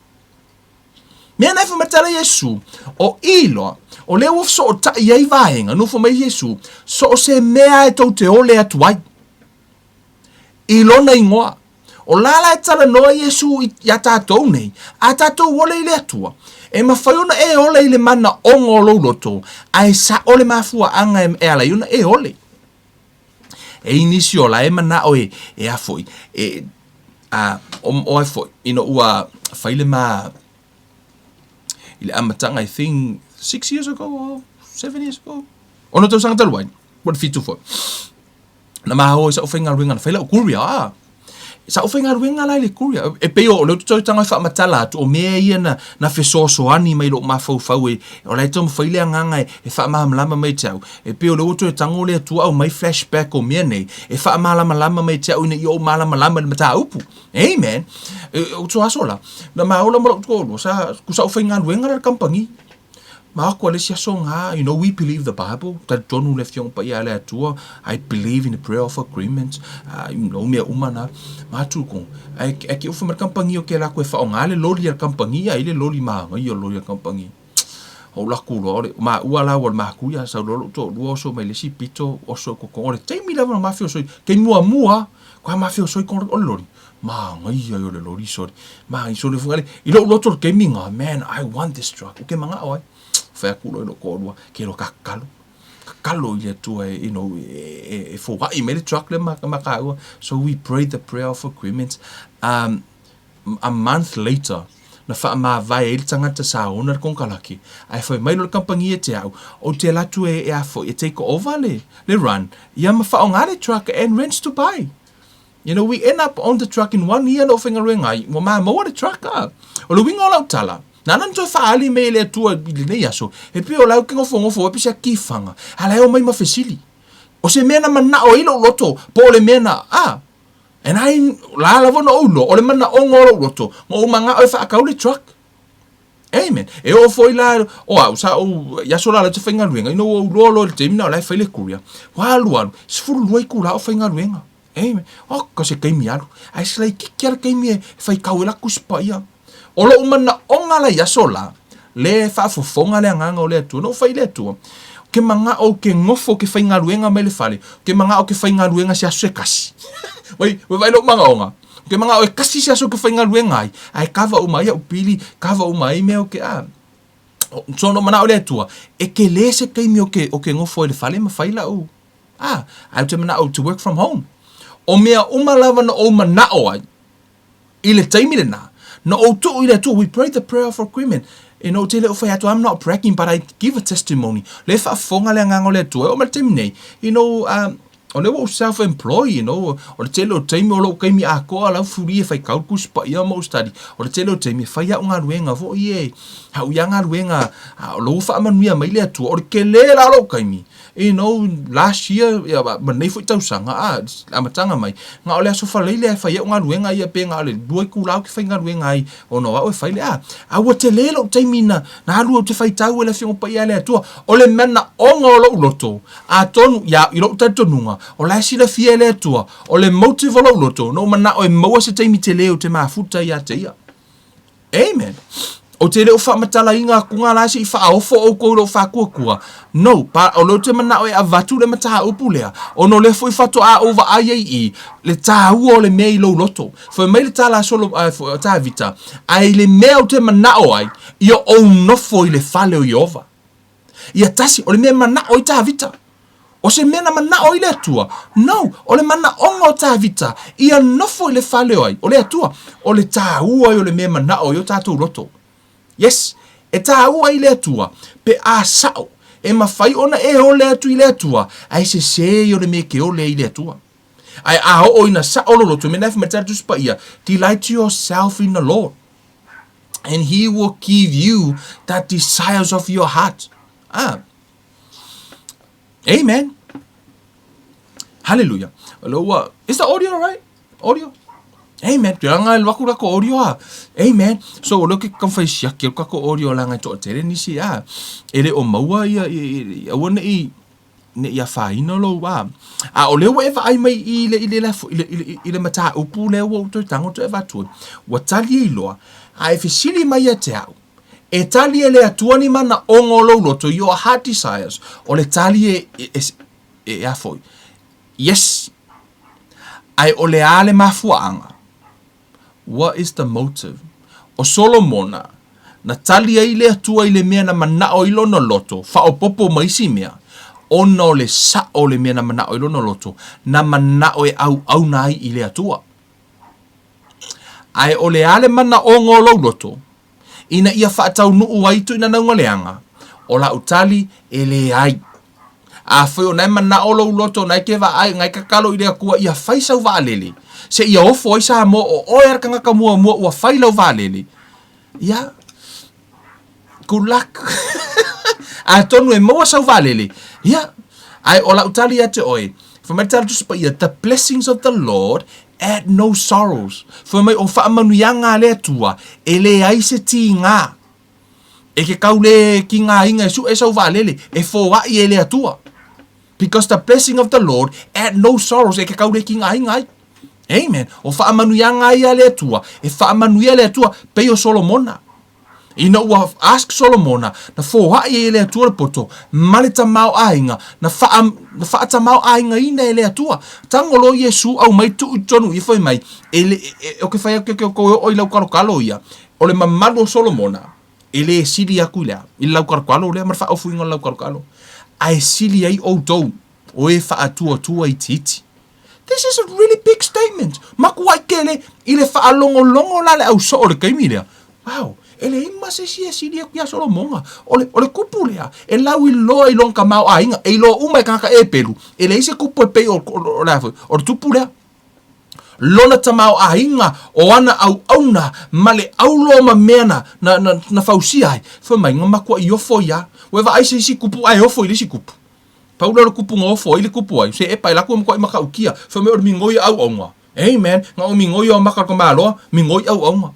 Mea nai whamatara Yesu. O iloa. O le uf so o ta iei vaenga. Nufo mai Yesu. So o se mea e tau te ole atuai. Ilona ingoa. O lala e tala noa Yesu i a tātou nei, a tātou ole i le atua. E mawhaiona e ole i le mana ongo louloto, ai sa ole mafua anga e ala iuna e ole. E inisi ola e mana o e afoi, o afoi, ino ua whaile ma, i le amatanga, I think, 6 years ago or 7 years ago. Ono tau sanga taluain, what fitu foi. Na maha o isa o whainga ruenga na whaila o kuria, sa o whainga ruenga lai le kuria. E peo o leo tutoi tanga wha matala atu o mea ia na whesoasoani mai lo mawhau o lai tau mwhaile anganga e wha mahamalama mai tau. E peo leo tutoi tanga o lea tua au mai flashback o mea nei. E wha mahamalama mai tau ina i o mahamalama le mata upu. Amen. O tu asola. Na maola mara utuko sa kusa o whainga ruenga la kampangi. Ma ko le sia songa, you know, we believe the Bible. That John left young pa ia le atua. I believe in the prayer of agreement. You know, me umana. Ma tu ko. Ai ki ufa mer kampangi o ke la ko fa onga le loli al kampangi, ai le loli ma ngai o loli al kampangi. O la ku lo ma uala o ma ku ya sa lo to lo so mai le si pito o so ko ko le taimi la ma fio so ke mua ko ma fio so ko o loli. Ma ngai o le loli so. Ma i so le fungale. I lo to ke minga, man, I want this truck. O ke manga oi. Whea kuro no kōrua, ke ro kakalo. Kakalo i atua, you know, e whawai me le truck le makaua. So we prayed the prayer of agreement. A month later, na wha maa vai e tangata sa ona konkalaki. Ai whai mai lo kampangi e te au. O te latu e afo, e take over le run. Ia ma wha o ngā le truck and rents to buy. You know, we end up on the truck in 1 year no whaingaruenga ngai. Wa ma mo the truck a. O le winga o lau tala. Na nan to faali me le tua le nei aso. E pe o lau kingo fongo e pe se kifanga. Ala o mai mafesili. O se mena mana o ilo loto. Po le mena and I la la vono ulo. O le mana o ngoro loto. Mo manga o fa le truck. Amen. E o foi la o au sa o ya sola la te whaingaruenga. Ino o lolo le te mina o lai whaile kuria. Wa aluanu. Sifuru luai kula o whaingaruenga. Amen. O ka se kaimi alu. Ai slai kiki ala kaimi e whai kauela kuspa ia. O lo umana onga la ya sola. Le whaafofonga le anganga o le atua. No whai le atua. Ke manga o ke ngofo ke whaingaruenga mai le whale. Ke manga o ke whaingaruenga se asu e kasi. Wai lo manga onga. Ke manga o e kasi se asu ke whaingaruenga ai. Ai kawa umai au pili. Kawa umai me o ke so no mana o le atua. E ke le se kaimi o ke ngofo le whale ma whaila o. Au te mana o to work from home. O mea umalawa na o manao ai. I le taimire na. No o tu i le tu. We pray the prayer of agreement. E no te le o whai atu. I'm not bragging, but I give a testimony. Le whaafonga le ngango le tu. O ma taimine. You know, o le wo self-employed, you know. O le tele o taimi o lo kaimi a koa lau furi e whai kaukus pa ia mo study. O le tele o taimi whai au ngā ruenga. Vo ie. Hau ia ngā ruenga. O lo wha amanuia mai le atu. O le ke le la lo kaimi. You know, last year, manei foi tausanga, amatanga mai. Nga ole aso whaleile e whai au ngā ruenga ia pe ngā ole. Duai kulau ki whai ngā ruenga ai. O no au e whaile, awa te lelo taimina. Na haru au te whai tau e le whiongo pa ia le atua. O le mena onga o lo uloto. A tonu, ia, i lo tatonunga. O la sila fia le atua. O le motive o lo uloto. No mana o e maua se taimi te leo te mafuta ia te ia. Amen. O te leo whaamatala inga kunga la si i whaofo o kou lo whakua. No, pa o lo te mana o e avatu le mataha upu lea. O no le foi whato a over ai le tāua o le mea i lo loto. Foi mai le tāla solo tā vita. Ai le mea o te mana o ai, i o nofo i le whale o Iova. Ia tasi, o le mea mana o i tā vita. O se mea na mana o i le atua. No, o le mana onga o tā vita. Ia nofo i le whale o ai, o le atua. O le tāua i o le mea mana o i o tātou loto. Yes, e tā ua i le atua, pe a sao, e mawhai ona e o le atu i le atua, ai se i o le me ke o le i le atua. Ai a o ina sa o lolo, tu me naifu matatu spa ia, delight yourself in the Lord, and He will give you that desires of your heart. Amen. Hallelujah. Hello, is the audio right? Audio? Amen. Tu anga el waku rako audio Amen. So o loke kan fai siaki o kako audio langa to tere nisi Ele o maua ia wana i ne ia whaina lo o lewa ewa ai mai i le mata upu lewa o toi tango to ewa tui. Wa tali e loa. A e fisili mai a te au. E tali e le atua ni mana ongo lo loto your heart desires. O le tali e afoi. Yes. Ai o le ale mafuanga. What is the motive? O Solomona, na tali ai le atua i le mea na mana o ilo no loto, fa o popo maisi mea, ona o le sa o le mea na mana o ilo no loto, na mana o e au nai i le atua. Ai o le ale mana o ngolo loto, ina ia whaatau nuu waitu ina naunga leanga, o la utali e le ai. A whai o nai mana o lo loto, nai ke wa ai, ngai kakalo i le akua, ia whaisau wa alele. Se ia ofo ai sa mo o oer kanga ka mua ua whailau vālele. Ia. Good luck. A tonu e maua sau vālele. Ia. Ai o la utali ate oe. Whamatala tu sapa ia. The blessings of the Lord add no sorrows. Whamai o whaamanuianga le atua. E le ai se ti ngā. E ke kau le ki ngā inga su e sau vālele. E fōa i e le atua. Because the blessing of the Lord add no sorrows. E ke kau le ki ngā inga ai. Amen. O whaamanuianga ia le atua. E whaamanuia le atua pei o Solomona. Ina ua ask Solomona na fōhai e le atua le poto. Male tamau ainga. Na wha tamau ainga ina e le atua. Tangolo Yesu au mai tu utonu i whai mai. O ke whai ake o i lau karokalo ia. O le mamalu o Solomona. E le sili aku lea. I lau karokalo lea. Mara wha ofu ingo lau karokalo. Ai sili ai o tou. O e wha atua i titi. This is a really big statement. Maku ai kele i le whaalongo la le au so o le kaimi lea. Wow. E le ima se siri e kia Solomonga. O le kupu lea. E lau i loa i longa mau a inga. E loa uma e kaka e peru. E le ise kupu e pei o le tupu lea. lona tamao ainga o ana au auna male aulo ma mena na fausia ai fa mai nga makua I ofo ia weva ai si kupu ai ofo ili si kupu Paulo le kupu ngofo ili kupu ai se e pai la ko mo maka ukia fa me o mingoi au onga amen nga o mingoi o maka ko malo mingoi au onga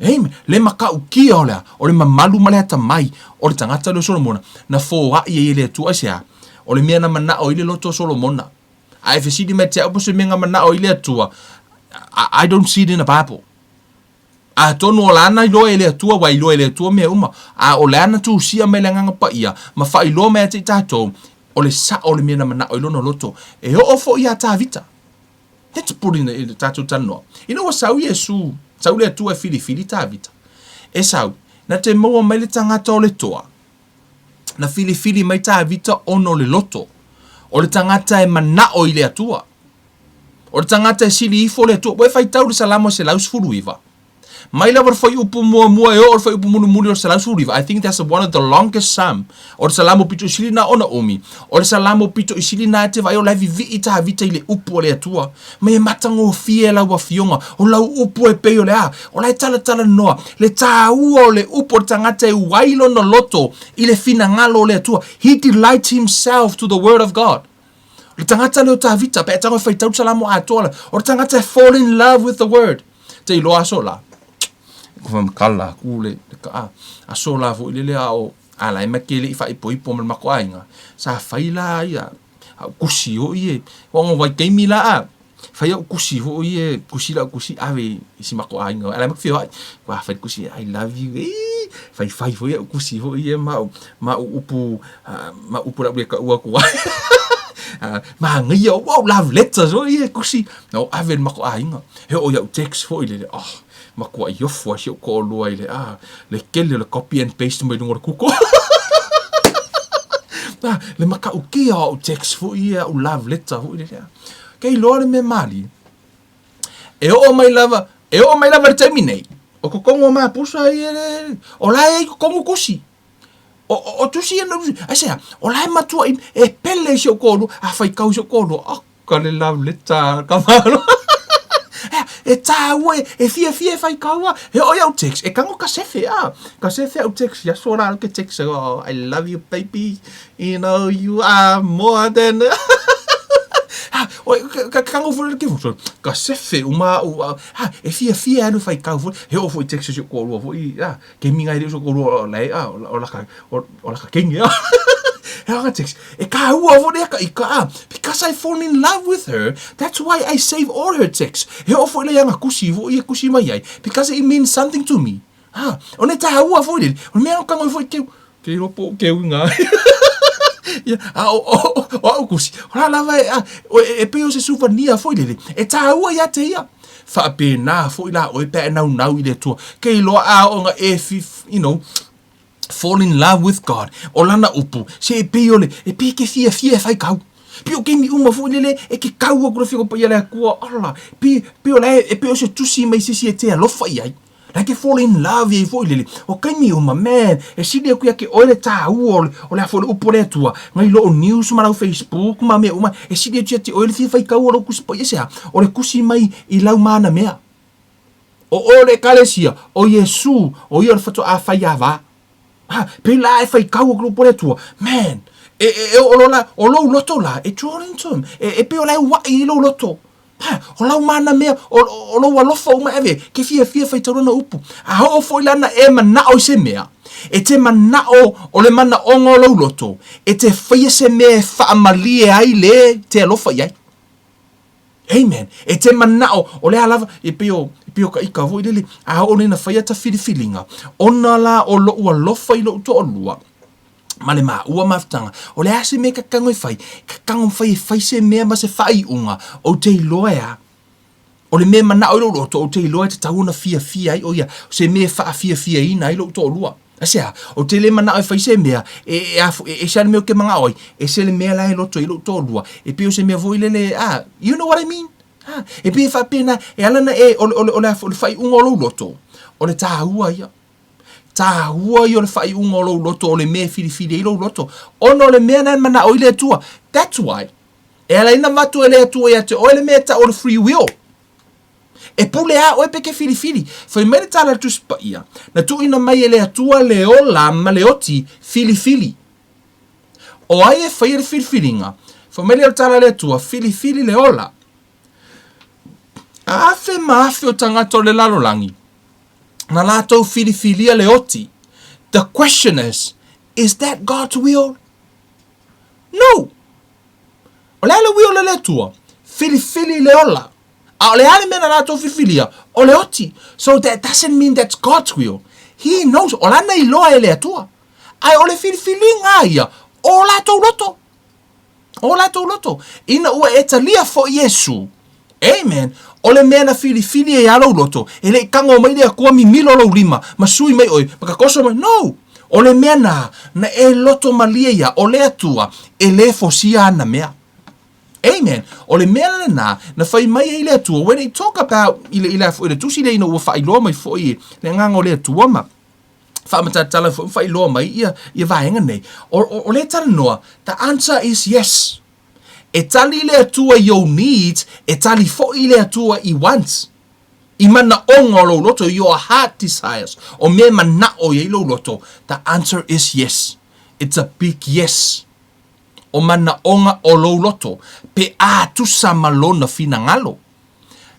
amen le maka ukia ola o le mamalu male ta mai o le tangata le Solomona na fo wa ye le tu asia o le mena mana o ile loto Solomona ai fe sidi me te opo se menga mana o ile tua I don't see it in the Bible a tonu o lana ilo ele atua wa ilo ele atua me uma a o lana tu sia me langa pa ia ma fa ilo me te tato o le sa o le mena mana o ilo no loto e o fo ia ta vita let's put in the tato tano you know what sau Yesu sau le atua fili ta vita e sau na te mo mai le tangata o le toa na fili mai ta vita ono le loto o le tangata e mana o ile atua o le tangata e sili ifo le atua e fai tau le salamo se laus furu iva mai lava foi upu mua e o foi upu munu o salau suriva I think that's one of the longest psalm o salamo pito isilina ona omi o salamo pito isilina te vai o la vivi ita vita ile upu le atua mai matango fie la wa fionga o la upu e pe o le a o la tala noa le tau o le upu tangata e wailo no loto ile fina ngalo le atua he delights himself to the word of God le tangata le ta vita pe tango fai tau salamo atola o tangata fall in love with the word te lo asola ko kala kule ka a sola vo ile le ao ala me ke le fa ipo me mako ainga sa faila ia kusi o ie wongo vai ke mila a fa ia kusi ho ie kusi la kusi ave isi mako ainga ala me fio wa fa kusi I love you fa vo ia kusi ho ie ma upu la ka ua ko ma ngi o love letters o ie kusi no ave mako ainga he o ia text fo ile makua I ofo si o ko lua ile le kele le copy and paste mai ngor kuko le maka ukia o text fo ia o love letter fo ile kei lore me mali e o mai lava terminate o ko kongo ma pusa ile o la e kongo kusi o tu si no asa o la matua e pele si o ko lu a fai kau si o ko lu ka le love letter ka malo e tawe e fia fai kaua e o ia text e kango kasefe o text ya sora ke text I love you baby you know you are more than o kango fu ke fu kasefe uma e fia no fai kaua e o fu text so ko lo fu ke minga ile so ko lo lai o la ka king ya text e ka ua vo de ka because I fall in love with her that's why I save all her texts he o fo le nga kusi vo e kusi mai ai because it means something to me ona ta ua vo de o me ka ngo vo ke ro po ke nga o kusi ora la vai e pe o se souvenir vo de e ta ua ya te ia fa pe na vo ila o pe na ile to ke lo o nga you know fall in love with God o lana upu se e pe ke fia fai kau pio ke mi uma fu lele e ke kau o grafiko pa ia ku ala pio la e pio se tusi mai se te lo fai ai la ke fall in love e fu lele o ke mi uma man e si le ku ya ke o le ta o la fo upu le tua ngai lo news ma na Facebook ma me uma e si le te o le fai kau o ku pa ia o le kusi mai I lau mana mea o le kalesia o Yesu o ia fato a fai ava pe la e fai kau o grupo le tua man o lo loto la e drawing to him e pe o la wa I lo loto o la mana me o lo wa lofo ma eve ke fia fai taro na upu a ho fo lana e mana o se mea e te mana o le mana o ngo lo loto e te fai se me fa amalie ai le te lofa ai amen e te mana o le alava e pio ka ika vo ile a o na fai ta filinga ona la o lo wa lofa I lo to lua male ma ua maftanga o le ase me ka kango fai se me ma se fai unga o te loea o le me mana o lo to o te loea te tauna fia ai o ia se me fa fia ina I lo to lua asea o te le mana o fai se me e sa me o ke manga oi e se le me la I lo to lua e pe o se me vo ile le you know what I mean e pe fa pena e alana e o le fai unga lo loto o le tahua ia tahua ia le fai unga lo loto o le me fili I lo loto ono le me na mana o ile tua. That's why e ala ina matu ele tua ia te o le me ta o le free will E pule a oe peke fili. Fai mere tala tu spa ia. Na tu ina mai ele atua le ola ma le oti fili. O ai e fai ele filifilinga. Fai mere le tala le atua fili le ola. Afe maafe o tangato le lalolangi. Na lato filifilia le oti. The question is that God's will? No. O le will le atua. Fili le ola. A le ale mena lato filifilia. O le oti. So that doesn't mean that's God's will. He knows. O lana I loa ele atua. Ai o le filifilinga ia. O lato loto. Ina ua etalia fo Yesu. Amen. O le mea na fili e alo loto. E le kango mai le akua mi milo lo lima. Ma sui mai oi. Maka koso mai. No. O le mea na e loto malia ia. O le atua. E le fosia ana mea. Amen. O le mea na fai mai e le atua. When they talk about ile tusi le ina ua fai loa mai fo i. Le ngango le atua ma. Fa mata tala fai loa mai ia vaenga nei. O le tala noa. The answer is yes. E tali le atua you needs, e tali fo i le atua I wants. I mana onga lo loto, your heart desires. O me mana o ye lo loto. The answer is yes. It's a big yes. O mana onga o lo loto. Pe a tusa malona fina ngalo.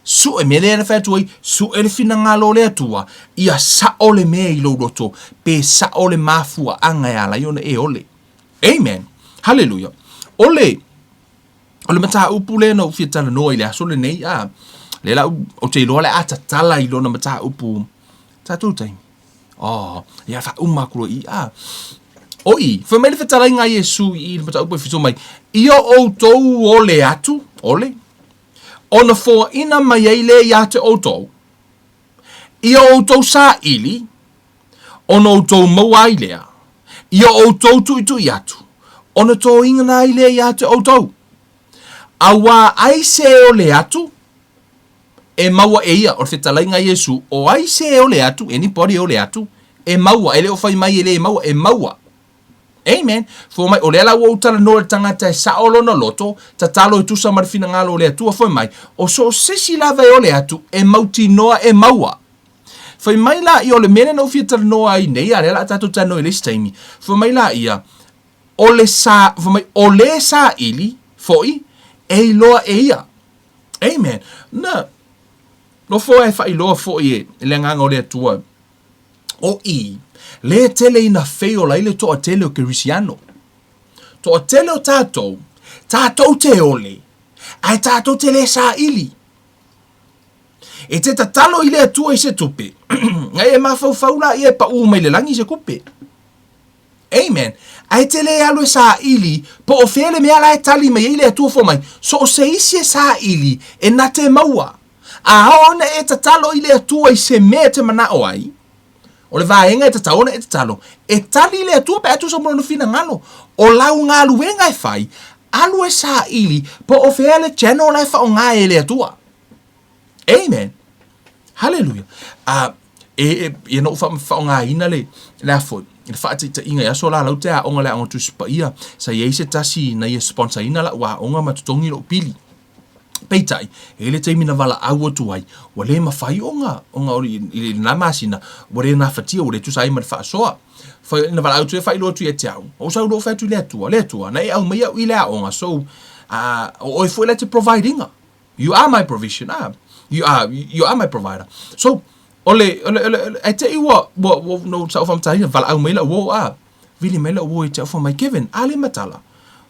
Su e me le na fatuai, su e le fina ngalo le atua. Ia sa o le me I lo loto. Pe sa o le mafua anga ya la yona e ole. Amen. Hallelujah. Ole mata upu le no fia tala noa I le aso le nei a. Le la o te iloa le ata tala I lona mata upu. Tatu taimi. Oh, ia fa umakuro I a. O I, fa mele fa tala inga Yesu I le mata upu e fito mai. Ia o tou o le atu, ole. Ona fo ina mai ei le ia te o tou. Ia o tou sa ili. Ona o tou mawai lea. Ia o tou tu I atu. Ona tou inga na I le ia te o tou. Awa ai se o le atu e maua e ia o te talainga Yesu o ai se o le atu anybody o le atu e maua ele o fai mai ele e maua amen fo mai o le ala o tala no tangata e sa olo na loto ta talo e tusa marfina ngalo le atu fo mai o so sesi lava o le atu e mauti noa e maua fo mai la I o le mene no fia tala noa I nei ale la tato tano ele staimi fo mai la ia o le sa fo mai o le sa ili foi e loa e ia. Amen. Na. No fo e fai loa fo I le nganga o le atua. O I. Le tele ina feo la ile toa tele o Kirisiano. Toa tele o tātou. Tātou te ole. Ai tātou tele sa ili. E te tatalo I le atua I se tupe. Ngai e mafau faula I e pa u mai le langi se kupe. Amen. Ai te le alo sa ili, po o fele me ala e tali me ile atua fo mai, so o se isi sa ili, e na te maua. A haona e tatalo ile atua I se me te mana o ai, o le vaenga e tataona e tatalo, e tali ile atua pe atu sa mono no fina ngalo, o lau ngā luenga e fai, alu e sa ili, po o fele channel la e fa o ngā e le atua. Amen. Hallelujah. E no fa o ngā ina le afoi. Le fata ta inga ya so la lau te a onga le ango tu spa ia sa ye se tasi na ye sponsor ina la wa onga matutongi lo pili peitai ele te mina vala au tu ai wa le mafai onga ile na masina wa le na fatia o le tu sai ma fa soa fa na vala au tu fa ilo tu e tau o sa lo fa tu le tu na e au mai ile a onga so o foi let to providing you are my provision you are my provider so Ole I tell you what no sa fam tai vala au mai la wo vili mai la wo te for my given ale matala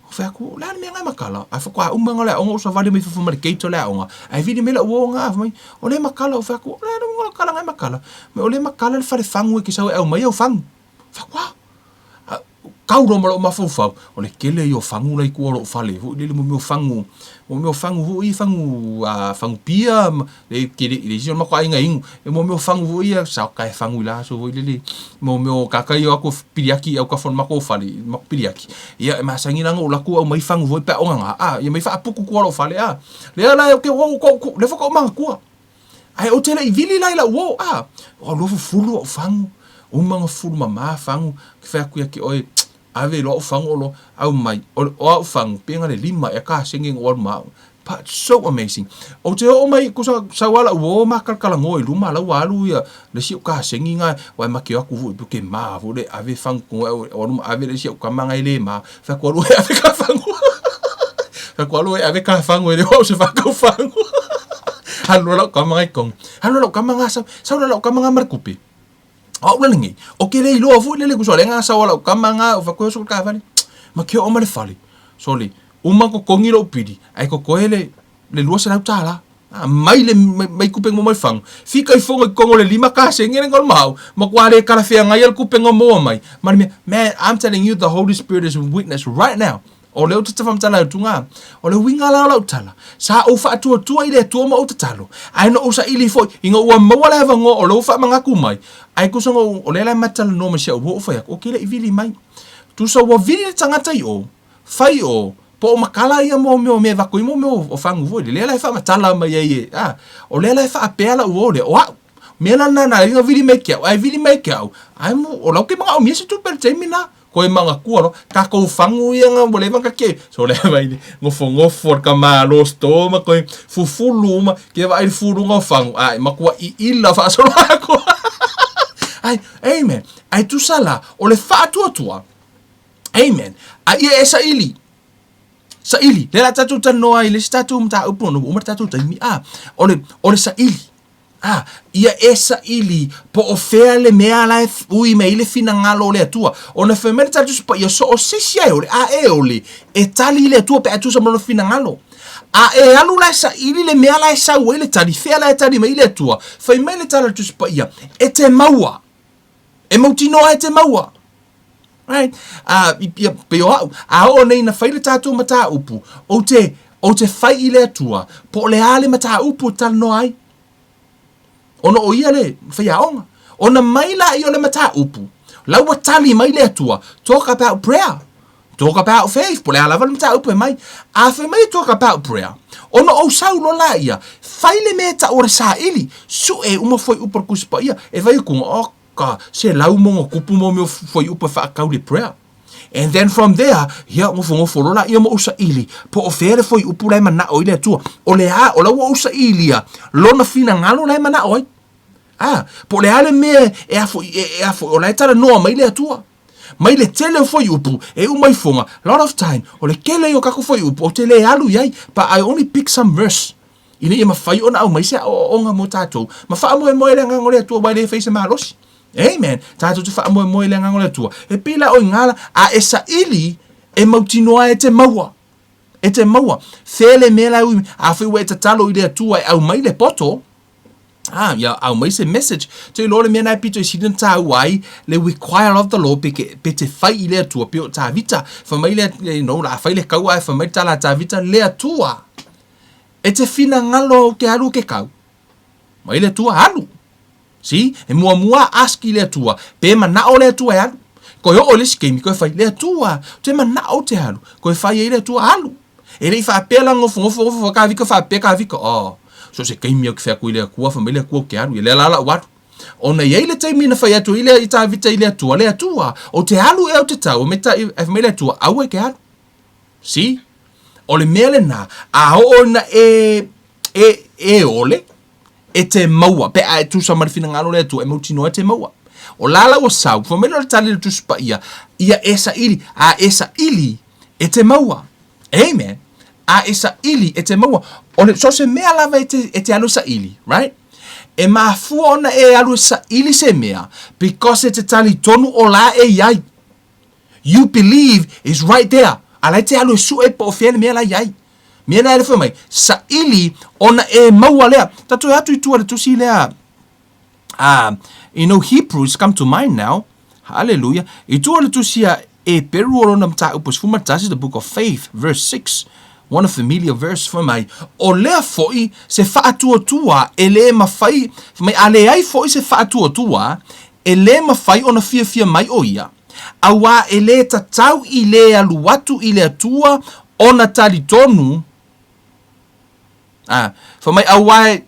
o fa ku la me nga makala a fa kwa umanga la o sa vale me fa mai keito la o ai vili mai la wo nga mai ole makala o fa ku la no kala nga makala me ole makala le fa le fangu ki sa au mai o fang fa kwa kau ro mo ma fo ole kele yo fangu la ku ro fa le le mo fangu hu I fangu pia le kiri le jo ma kwa inga ingu mo fangu hu ia sa ka fangu la so le mo ka ka yo ko piliaki au ka fon ma ko fa le ma piliaki ia ma sangi nga o la ku au mai fangu hu pa o nga ia mai fa puku ku ro fa le le la ke wo ko le fa ko ma ku ai o tele I vili la wo o lo fulu o fangu o manga fulu ma fangu ke fa ku ia ki oi ave lo fangu lo au mai o fangu penga le lima e ka singing o ma But so amazing. O te o mai ko sa wala o makalkala ngoi luma la walu ya le si ka sengi nga wa maki aku fu ke ma fu le ave fang ko o no ave le si ka manga ile ma fa ko lu ave ka fang. Fa ko lu ave ka fang le o se fa ka fang. Halo la ka manga kong. Halo la ka manga sa la ka manga markupi. O la ngi. O ke le lo fu le ku so le nga sa wala ka manga fa ko so ka fa ni. Maki o ma le fali. Soli. Uma ko kongi lo pidi ai ko koele le lua sa tala mai le mai kupeng mo mai fang fika I fonga kongo le 5 ka sengene ngol mau makwale kala fia ngai al kupeng mo mai man I'm telling you the Holy Spirit is a witness right now o le utata fam tala tunga o le winga la tala sa o fa tu ile tu mo utatalo ai no usa ili fo inga ua mawala va ngo o le fa manga ku mai ai ku songo o le la matal no ma sia o fa ya o kile ivili mai tu so wa vili tangata yo fai o po makala ia mo me va ko mo o fangu vo le la fa matala ma ye o le la fa apela o le o me la na ia vili make ai vili make ai mo o lo ke mga o mi se tu per termina ko mga ku ro ka ko fangu ia nga mo le va ka ke so le vai ngo for ka ma lo stoma ko fu ma ke va il fulu ngo fangu ai ma ku I illa fa so ko ai amen ai tu sala o le fa tua amen ai esa ili sa ili le la tatu tano ai le tatu mta upo no umar tatu taimi ole sa ili ia esa ili po ofea le mea la ui me ile fina ngalo le atua ona femele tatu spa ia so o sisia ole ole e tali le atua pe atu sa mono fina ngalo alu la sa ili le mea la sa wele tali fea la tali me ile atua fa me le tala tu spa ia e te maua e mautino e te maua right pe o nei na faile tatu mata upu o te fai ile atua po le ale mata upu tal no ai ono o ia le fai aonga ona maila I ole mata upu la wa tali mai le atua talk about prayer talk about faith po le ala mata upu mai fe mai talk about prayer ono o sau lo la ia faile meta ora sa ili su uma foi upor kuspa ia e vai ku ka se lau mo kupu mo foi upa fa kauli prayer and then from there ia mo fongo la ia mo usa ili po ofere foi upu lai mana o ile tu o le o la usa ilia lona fina ngalo lai mana oi po le ale me e afo o lai tala no mai le tu mai le tele foi upu e o mai fonga lot of time o le kele yo ka ko foi upu o tele alu yai but I only pick some verse ini ia mafai ona au mai se o nga mo tatou mafa mo le ngangole tu ba le face malos. Amen. Tato te wha moe le ngangole tua. E pila o ngala a esa ili e mautinoa e te maua. E te maua. Fele mela ui a whiwe e te talo I le tua e au mai le poto. Ya au mai se message. Te lore mea nai pito I sidin ta wai le require of the law pe te whai I le tua pe o ta vita. Fa mai le la whai le kaua e fa mai tala ta vita le tua. E te fina ngalo ke alu ke kau. Mai le tua alu. Si, e mua aski le tua, pe mana o le tua alu. Ko yo o le skemi, ko e fai le tua, te mana o te alu, ko e fai e le tua alu. E rei fa pela ngofo ka vika fa pe ka vika. So se kemi o ke fai le kua, fa le kua ke alu, le la watu. Ona ye le taimi na fai atu ile I ta vita ile tua, le tua, o te alu e o te tau, me ta e fa le tua, au e ke alu. Si, o le mele na, a ona e ole, e te maua pe ai tu sa marfina ngalo le tu e mutino e te maua o lala o sau fo melo tali tu spa ia esa ili e te maua amen esa ili e te maua o le so se mea lava e te alu sa ili right e mafu ona e alu sa ili se mea because e te tali tonu o la e yai you believe is right there ala te alu su e po fiel mea la yai Mia na ele foi mai sa ili ona e maua lea tatu atu I tua le tusi lea Hebrews come to mind now hallelujah I tua le tusi e peru o lona mta upos fuma tasi the book of faith verse 6 one of familiar verse foi mai o lea foi se faatua tua e le mafai mai ale ai foi se faatua tua e le mafai ona fia mai o ia awa e le tatau I le aluatu I le atua ona tali tonu fa mai awai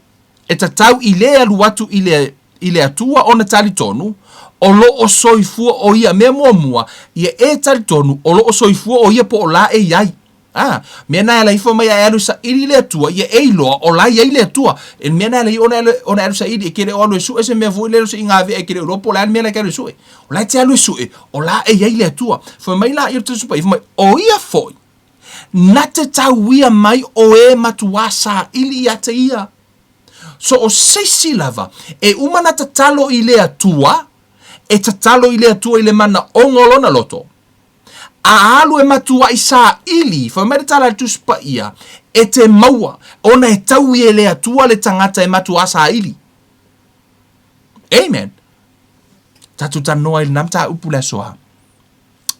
e tatau I le aluatu I le atua ona tali tonu o lo o soifua o ia me mua ia e tali tonu o lo o soifua o ia po o la e iai Mea nā lai fo mai alu sa ili le tua ia eilo o lai ai le tua. E mea nā lai ona alu sa ili e kere o alu su e se mea vui le su inga ve e kere o lopo lai mea lai kere su e. O lai te alu su e o la e ai le tua. Fo mai la i te supa i fo mai o ia foi. Na te tau ia mai o e matua sa ili ia te ia. So o seisi lava e umana ta talo i le atua e ta talo i le atua i le mana ongolona loto. A alu e matua i sa ili, fa mere tala tu spa ia, e te maua, ona e tau i e le atua le tangata e matua sa ili. Amen. Tatu tanoa i namta upu le soa.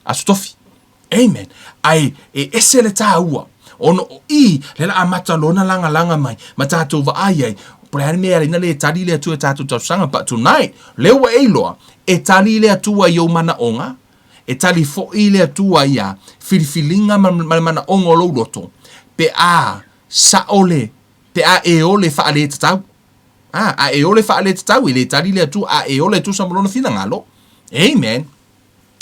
Astofi. Amen. Ai, e ese le ta ua. Ono i, le la amata lona langa mai, matatu va ai, Pulehani mea ina le tali le atua e tatu tau sanga, but tonight, lewa eiloa, e tali le atua i o mana onga, e tali fo i le atua ia, filifilinga mana onga o loto, pe a sa ole, pe a e ole fa ale tatau. A e ole fa ale tatau, i le tali le atua, a e ole tu sa molona fina ngalo. Amen.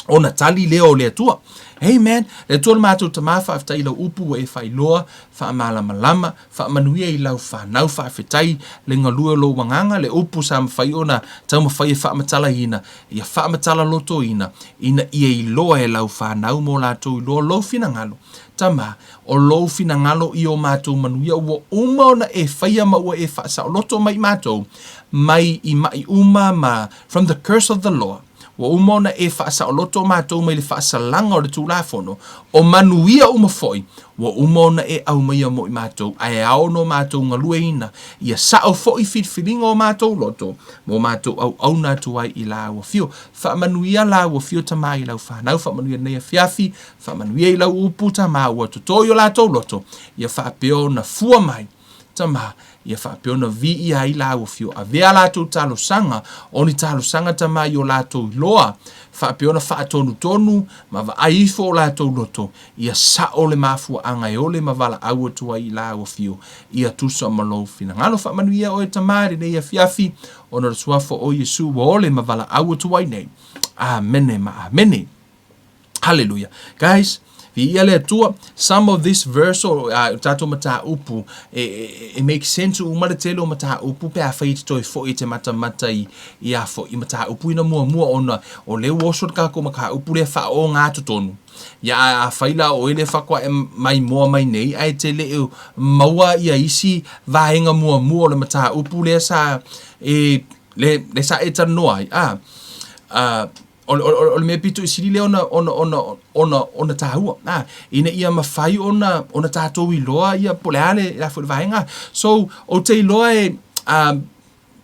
Ona tali leo le atua. Amen. Le tua mātou ta mawha afta i lau upu e whai loa, wha malama lama, wha manuia i lau whanau wha awhetai, le ngalua lo wanganga, le upu sa mawhai ona, tau mawhai e wha matala ina, ia wha matala loto ina ia i loa e lau whanau mo lātou i loa lo fina ngalo. Tama, o lo fina ngalo i o mātou manuia, ua uma ona e whaia maua e wha sa o loto mai mātou, mai i mai uma ma, from the curse of the Lord. Wa umona e whaasa o loto mātou mai le whaasa langa o le tūlafono, o manuia uma foi, wa umona e au mai mo i mātou, ai ao no mātou ngalue ina, ia sao foi whitwhiringa o mātou loto, mo mātou au nātou ai i la ua fio, wha manuia la ua fio ta mai i lau whanau, wha manuia nei a fiafi, wha manuia i lau upu ta maa ua tutoi o lātou loto, ia wha peo na fua mai, ta maa, ia whapeona vi i ai la ua fio, a vea lātou talo sanga, o ni talo sanga ta mai o lātou loa, whapeona whaatonu tonu, ma va aifo o lātou loto, ia sa ole mafua anga e ole ma vala aua tua i la ua fio, ia tusa malou fina. Ngalo wha ia o e tamari nei a fiafi, o na rasuafo o Yesu wa ole ma vala aua tua i nei. Amene ma amene. Hallelujah. Guys, vi le tua, some of this verse o tato mata upu, it makes sense o umare tele o mata upu, pe a whaiti toi fo i te mata i a fo i mata upu ina mua ona, o leo osot ka ko maka upu le wha o ngā tutonu. Ia a whaila o ele whakwa e mai mua mai nei, ai te leo maua i a isi vahenga mua o le mata upu le sa, le sa e tanoa ai, o le mea pito i siri le ona tahua. Ina ia mawhai ona tātou i loa ia poleale la fwere vahenga. So, o te i loa e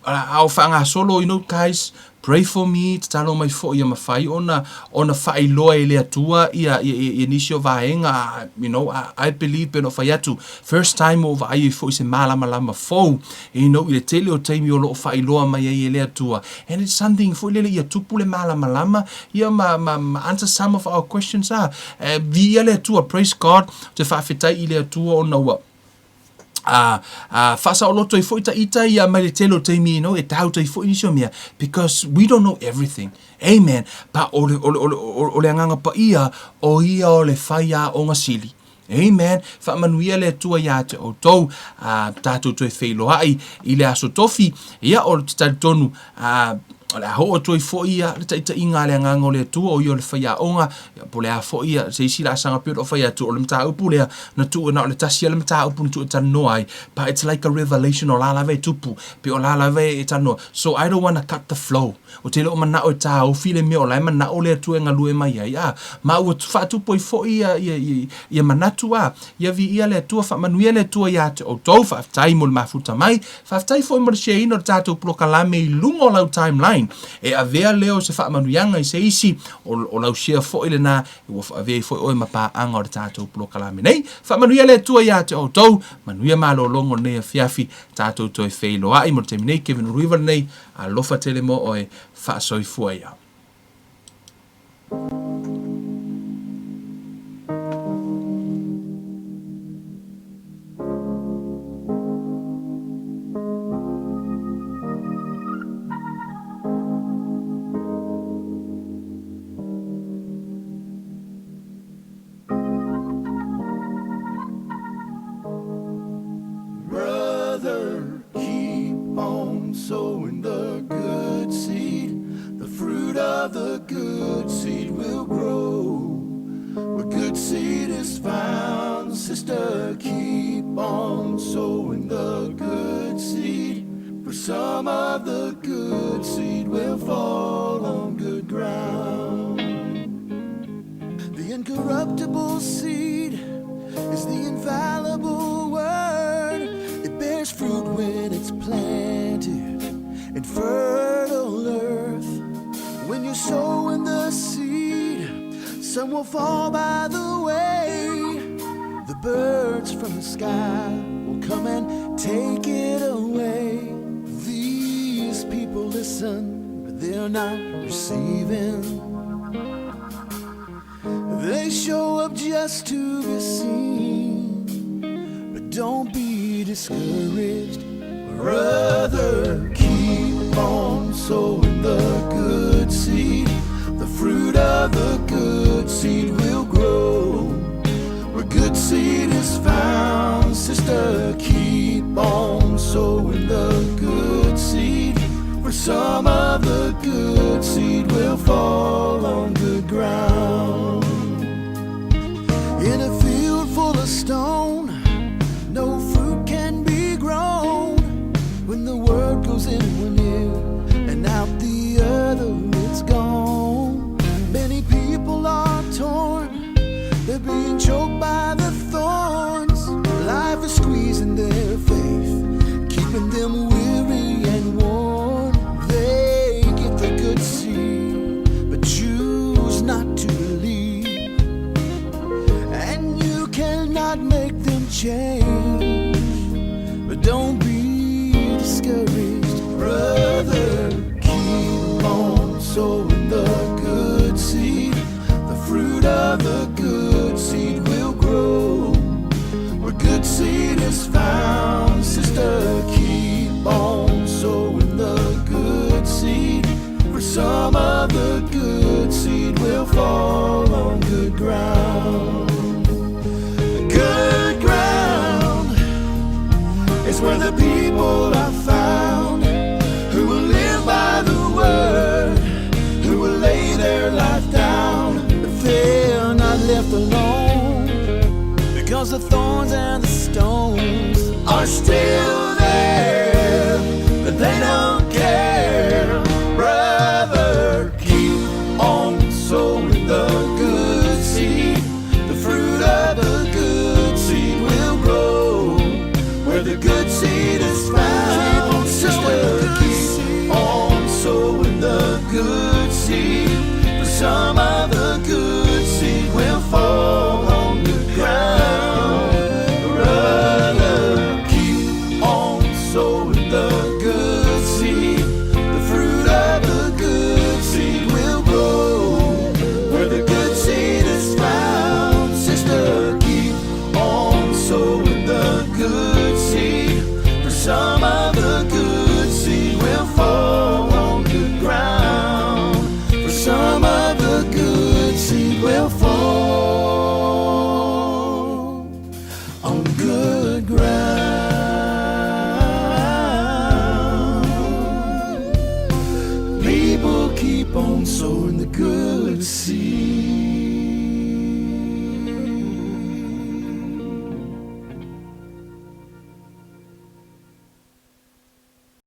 au whaanga solo, you know, guys, pray for me, te talo mai fo ia mawhai ona whai loa e lea tua ia nisio vahenga, you know, I believe beno whai atu. First time o vai i fo i se malama fo, you know, i le tele o teimi o loo whai loa mai e lea tua. And it's something fo i lele ia tupu le malama, ia ma answer some of our questions vi ia lea tua, praise God, te whawhetai i lea tua o na fasa o loto i fo ita ia mai le telo teimi no e tau tai fo inisio mea because we don't know everything. Amen. Pa o le anganga pa ia o le whaia o ngasili. Amen. Fa manuia le tua ia te o tau tātou toi whailo hai i le aso tofi ia o te tonu le ho o toi fo ia le taita inga le anganga o le tua o i o le whaia onga po le a fo ia se isi la sanga pio o whaia tu o le mta upu lea na tu na o le tasia le mta upu na tu e tanoa ai pa it's like a revelation o la lave tupu pe o la lave e tanoa. So I don't want to cut the flow o te leo mana o ta o file me o la mana o le tu e ngalue mai ai ma ua fa tupu i fo ia manatu ia vi ia le tua fa manuia le tua ia te o tau fa tai mo le mafuta mai fa tai fo mo le sheino tatou prokalame i lungo lau timeline e avea leo se wha manuianga i se isi o lau shea fo ile na ua wha avea i fo oe mapa anga o le tātou pulokalame nei wha manuia le tua ia te o tau manuia malo longo nei a fiafi tātou toi whailo ai mo te minei Kevin Ruival nei a lofa tele mo oe wha soifua ia. of the good seed will grow. Where good seed is found, sister, keep on sowing the good seed. For some of the good seed will fall on good ground. The incorruptible seed is the infallible word. It bears fruit when it's planted in fertile earth. When you're sowing the seed, some will fall by the way. The birds from the sky will come and take it away. These people listen, but they're not receiving. They show up just to be seen, but don't be discouraged, brother. Keep on sowing the good seed. The fruit of the good seed will grow. Where good seed is found, sister, keep on sowing the good seed. For some of the good seed will fall on good ground. In a field full of stone, no fruit can be grown. When the word goes in one ear and out the other, it's gone. Many people are torn, they're being choked by the thorns. Life is squeezing their faith, keeping them weary and worn. They get the good seed, but choose not to believe. And you cannot make them change, but don't be discouraged, brother. Keep on sowing the good seed. The fruit of the good seed will grow. Where good seed is found, sister, keep on sowing the good seed. For some of the good seed will fall on good ground. Good ground is where the people are found, who will live by the word, who will lay their life down. But they're not left alone, because the thorns and the stones are still there, but they don't care. Brother, keep on sowing the good seed. The fruit of the good seed will grow. Where the good seed is found, sister, keep on sowing the good seed. For some of the good